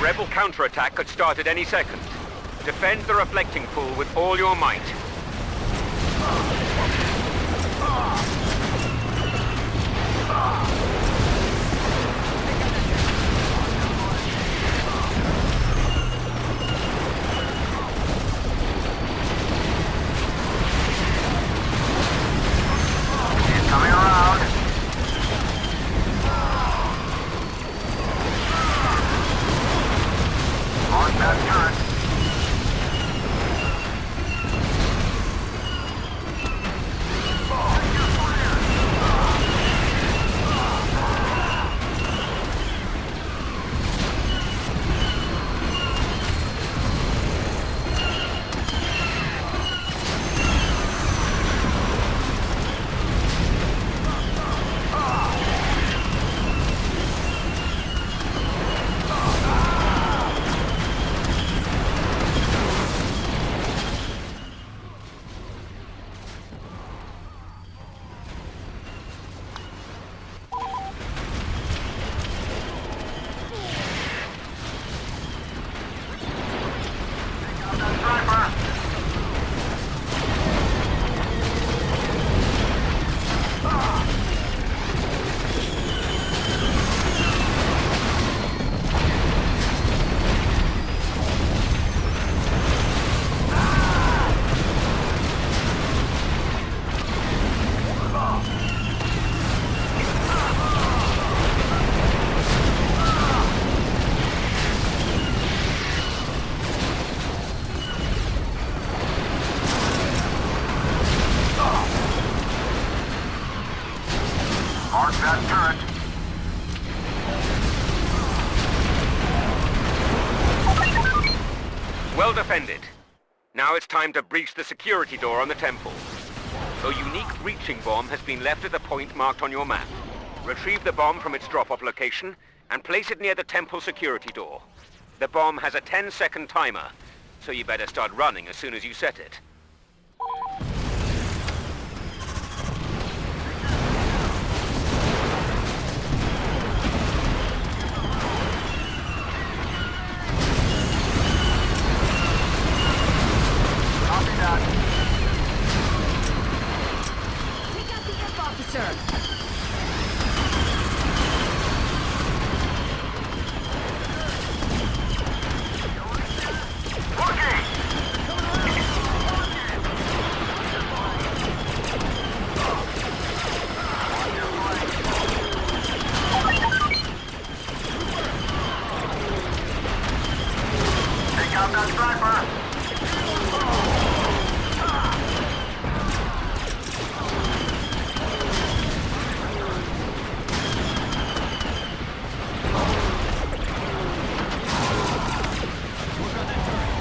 Rebel counterattack could start at any second. Defend the reflecting pool with all your might. He's coming around. Mark that turret. Well defended. Now it's time to breach the security door on the temple. A unique breaching bomb has been left at the point marked on your map. Retrieve the bomb from its drop-off location and place it near the temple security door. The bomb has a 10-second timer, so you better start running as soon as you set it.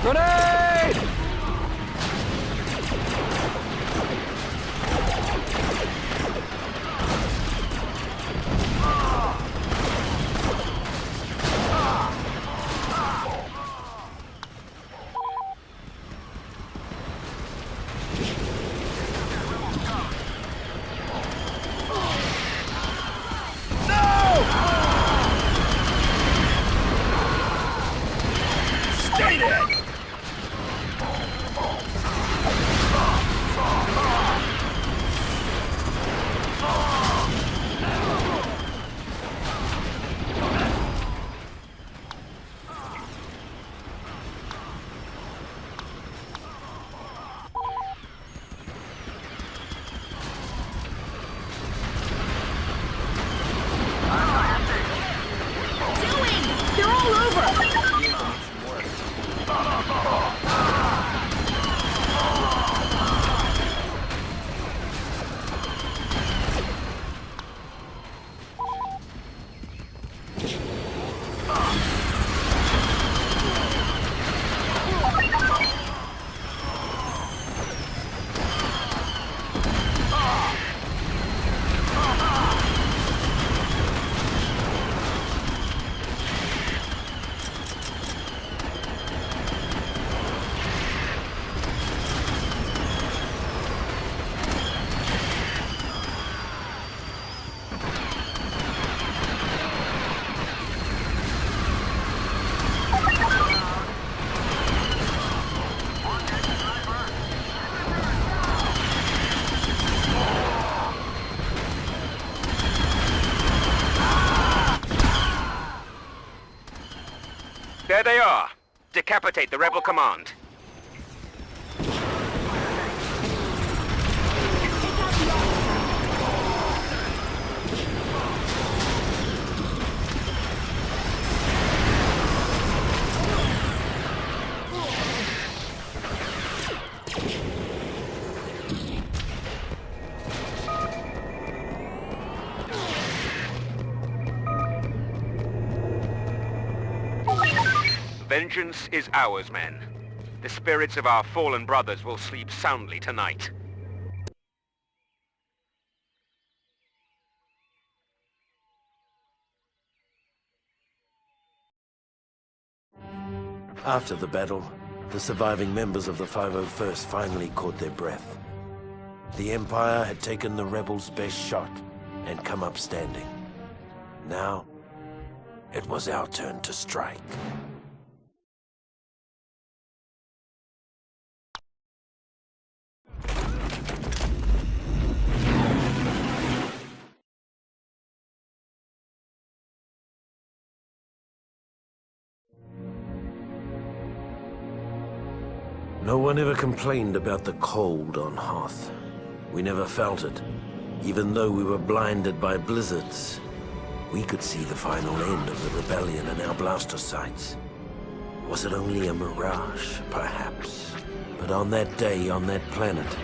Grenade! Stay dead! They're all over! There they are. Decapitate the rebel command. Vengeance is ours, men. The spirits of our fallen brothers will sleep soundly tonight. After the battle, the surviving members of the 501st finally caught their breath. The Empire had taken the rebels' best shot and come up standing. Now, it was our turn to strike. No one ever complained about the cold on Hoth. We never felt it. Even though we were blinded by blizzards, we could see the final end of the rebellion in our blaster sights. Was it only a mirage? Perhaps. But on that day, on that planet,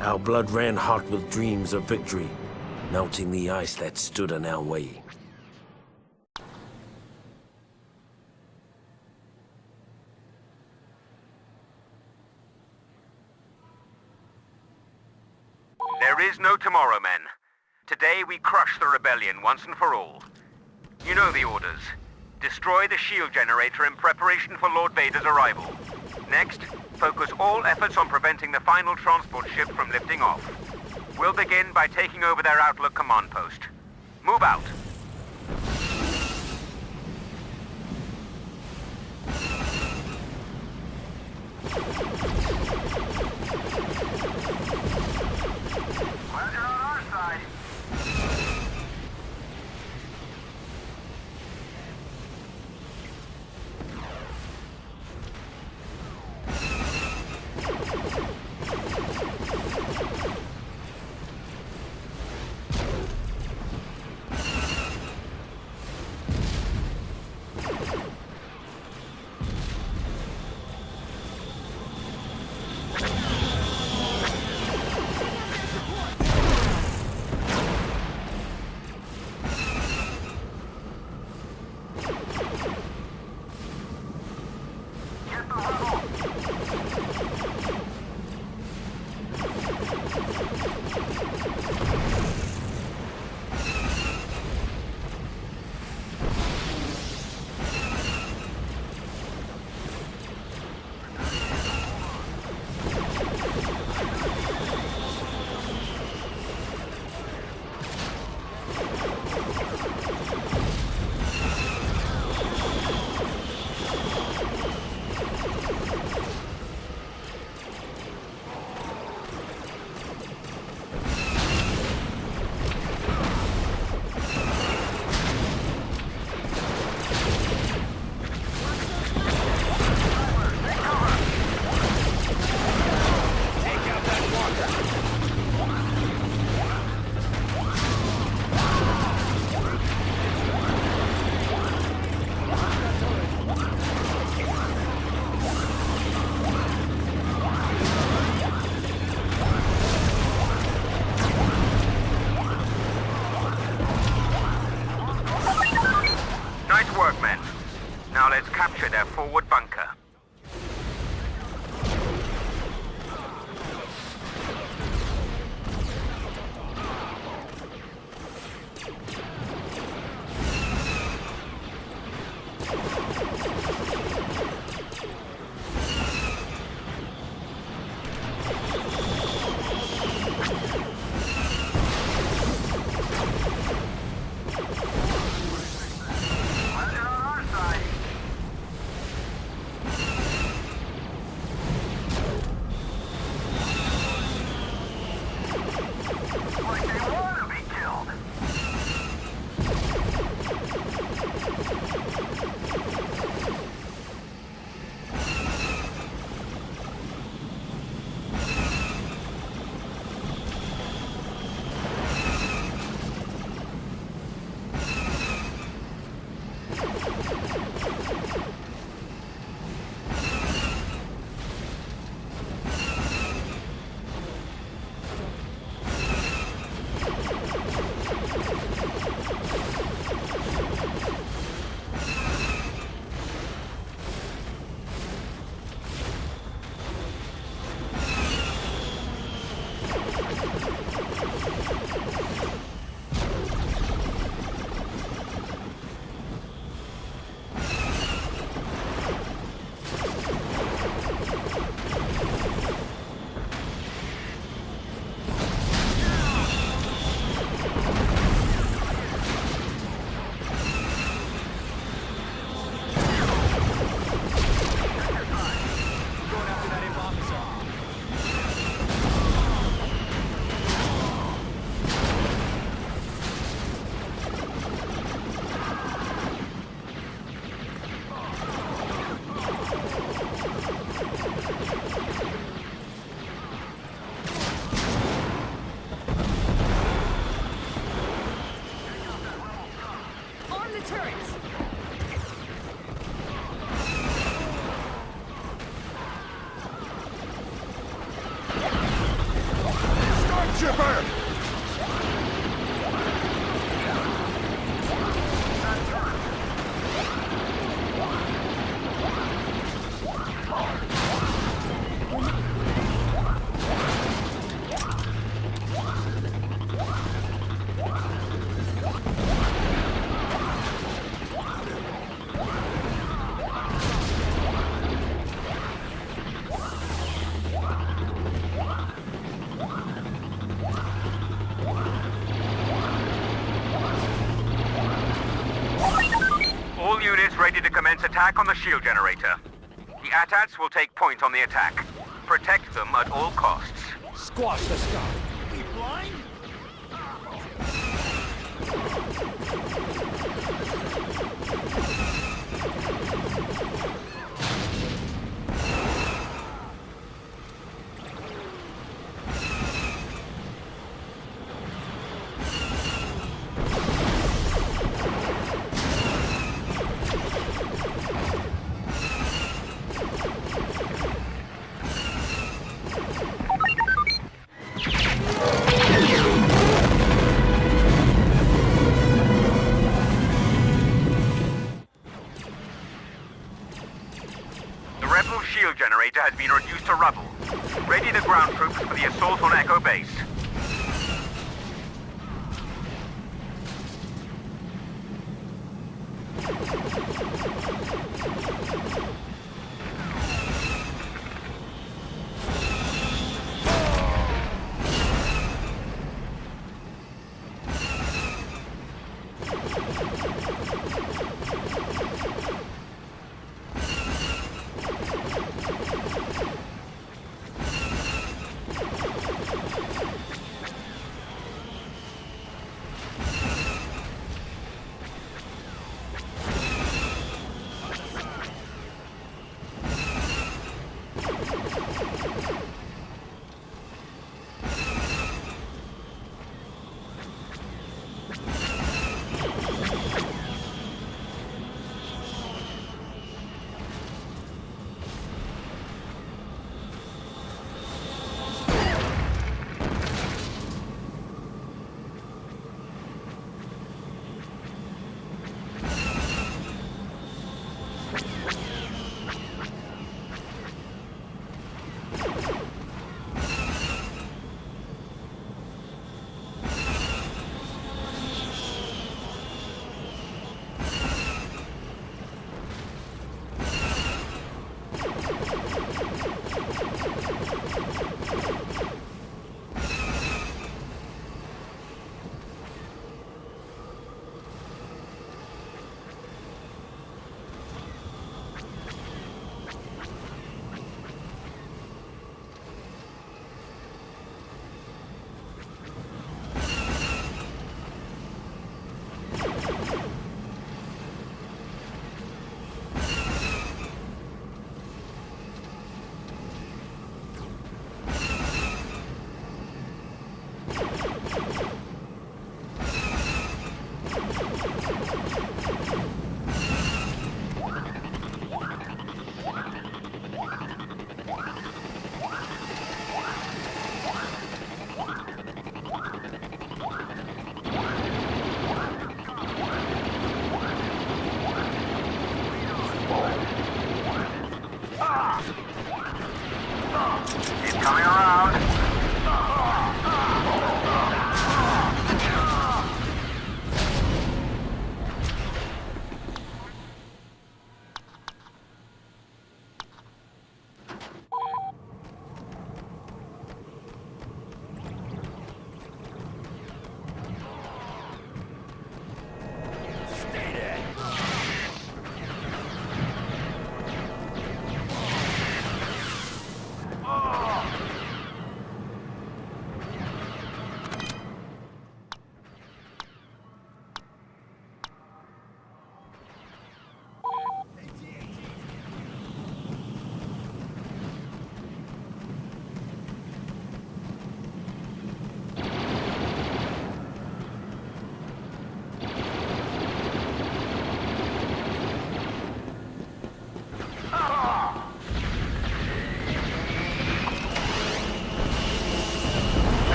our blood ran hot with dreams of victory. melting the ice that stood in our way. There is no tomorrow, men. Today we crush the rebellion once and for all. You know the orders. Destroy the shield generator in preparation for Lord Vader's arrival. Next, focus all efforts on preventing the final transport ship from lifting off. We'll begin by taking over their Outlook command post. Move out. Glad you're on our side. commence attack on the shield generator. The AT-ATs will take point on the attack. Protect them at all costs. Squash this guy. We blind? Shield generator has been reduced to rubble. Ready the ground troops for the assault on Echo Base.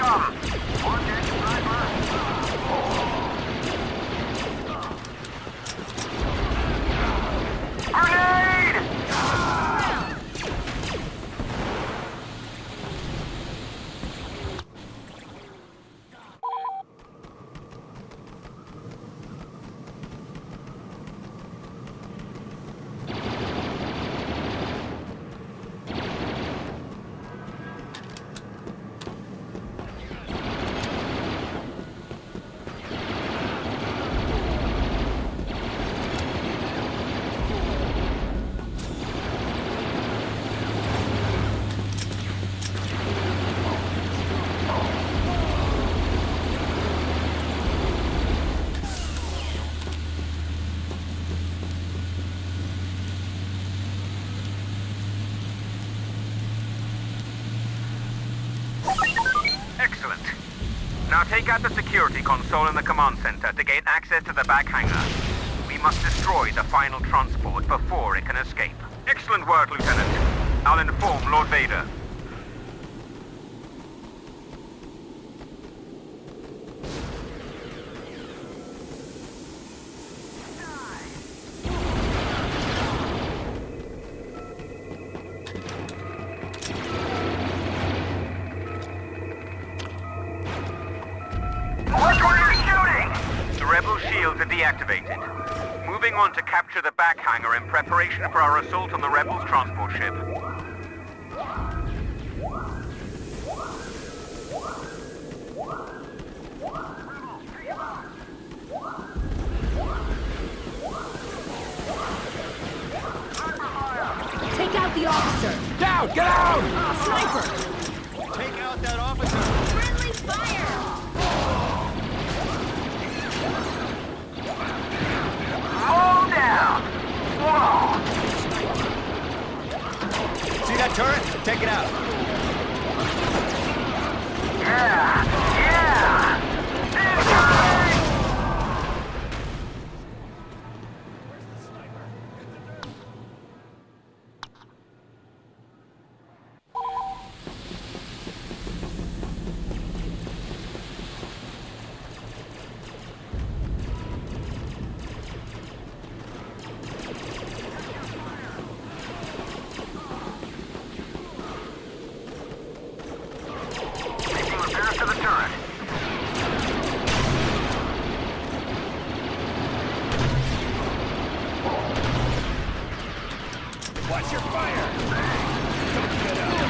come! Watch it, sniper! Grenade! Excellent. Now take out the security console in the command center to gain access to the back hangar. We must destroy the final transport before it can escape. Excellent work, Lieutenant. I'll inform Lord Vader. Watch where you're shooting! The rebel shields are deactivated. Moving on to capture the back hangar in preparation for our assault on the rebels' transport ship. Take out the officer! Down! Get out! Sniper! Take out that officer! Friendly fire! Slow down! Whoa! See that turret? Take it out. Yeah! Yeah! Incoming! Making repairs to the turret. Watch your fire! Don't get out!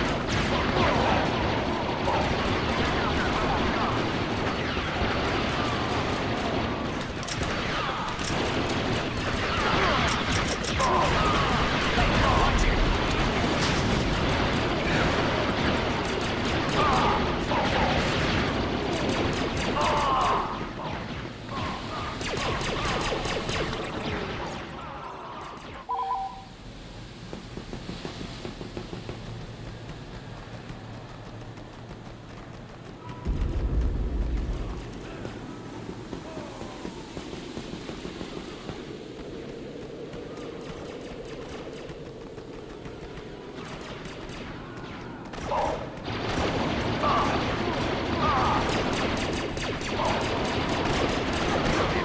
Watch it!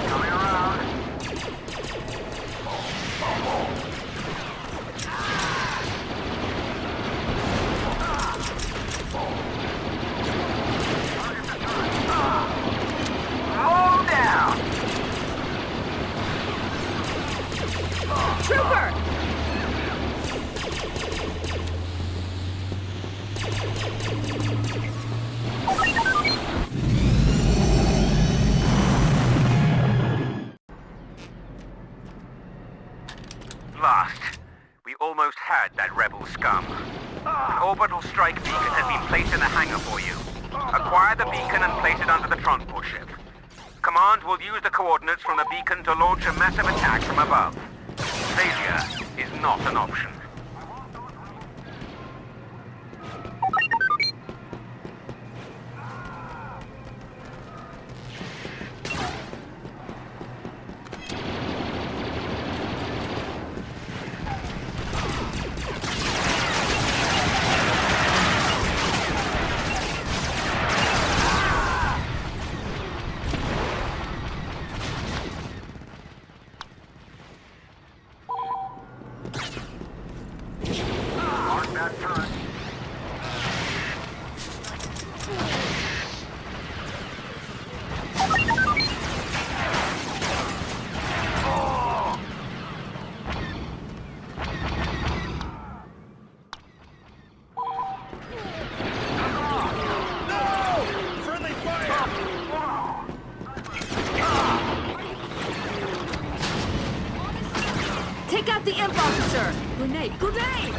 Coming around. Slow down! Trooper! Last. We almost had that rebel scum. An orbital strike beacon has been placed in the hangar for you. Acquire the beacon and place it under the transport ship. Command will use the coordinates from the beacon to launch a massive attack from above. Failure is not an option. Grenade!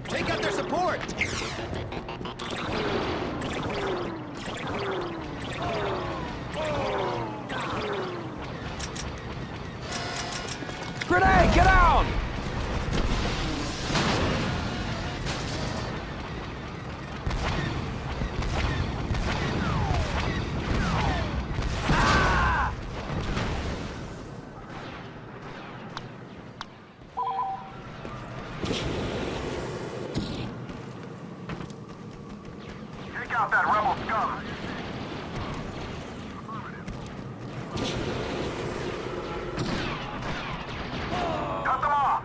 Take out their support! Grenade, get down! Take out that rebel scum. Cut them off.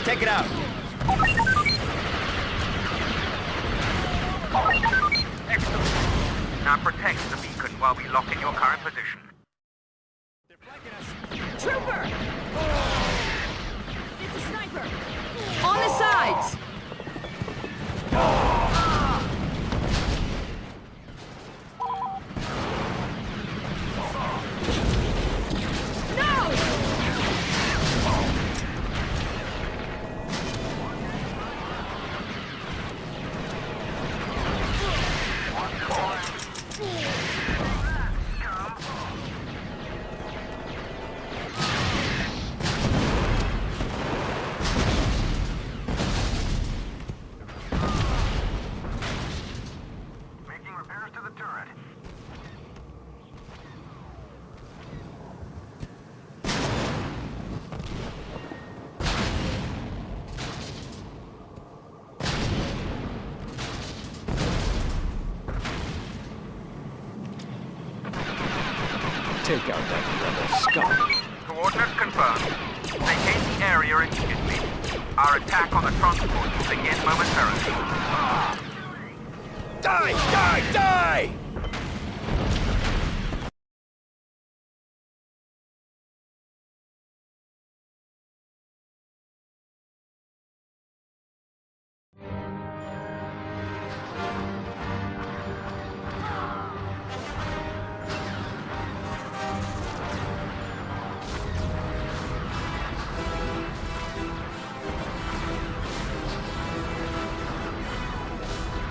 Take it out! Excellent. Now protect the beacon while we lock in your current position. They're flanking us. Trooper! It's a sniper! On the sides! Making repairs to the turret. Take out that rebel scum. Coordinates confirmed. Vacate the area immediately. Our attack on the transport will begin momentarily. Die! Die! Die!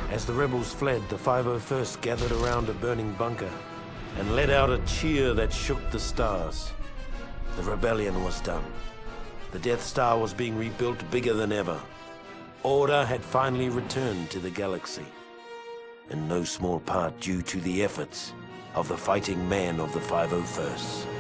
As the rebels fled, the 501st gathered around a burning bunker and let out a cheer that shook the stars. The rebellion was done. The Death Star was being rebuilt bigger than ever. Order had finally returned to the galaxy, in no small part due to the efforts of the fighting men of the 501st.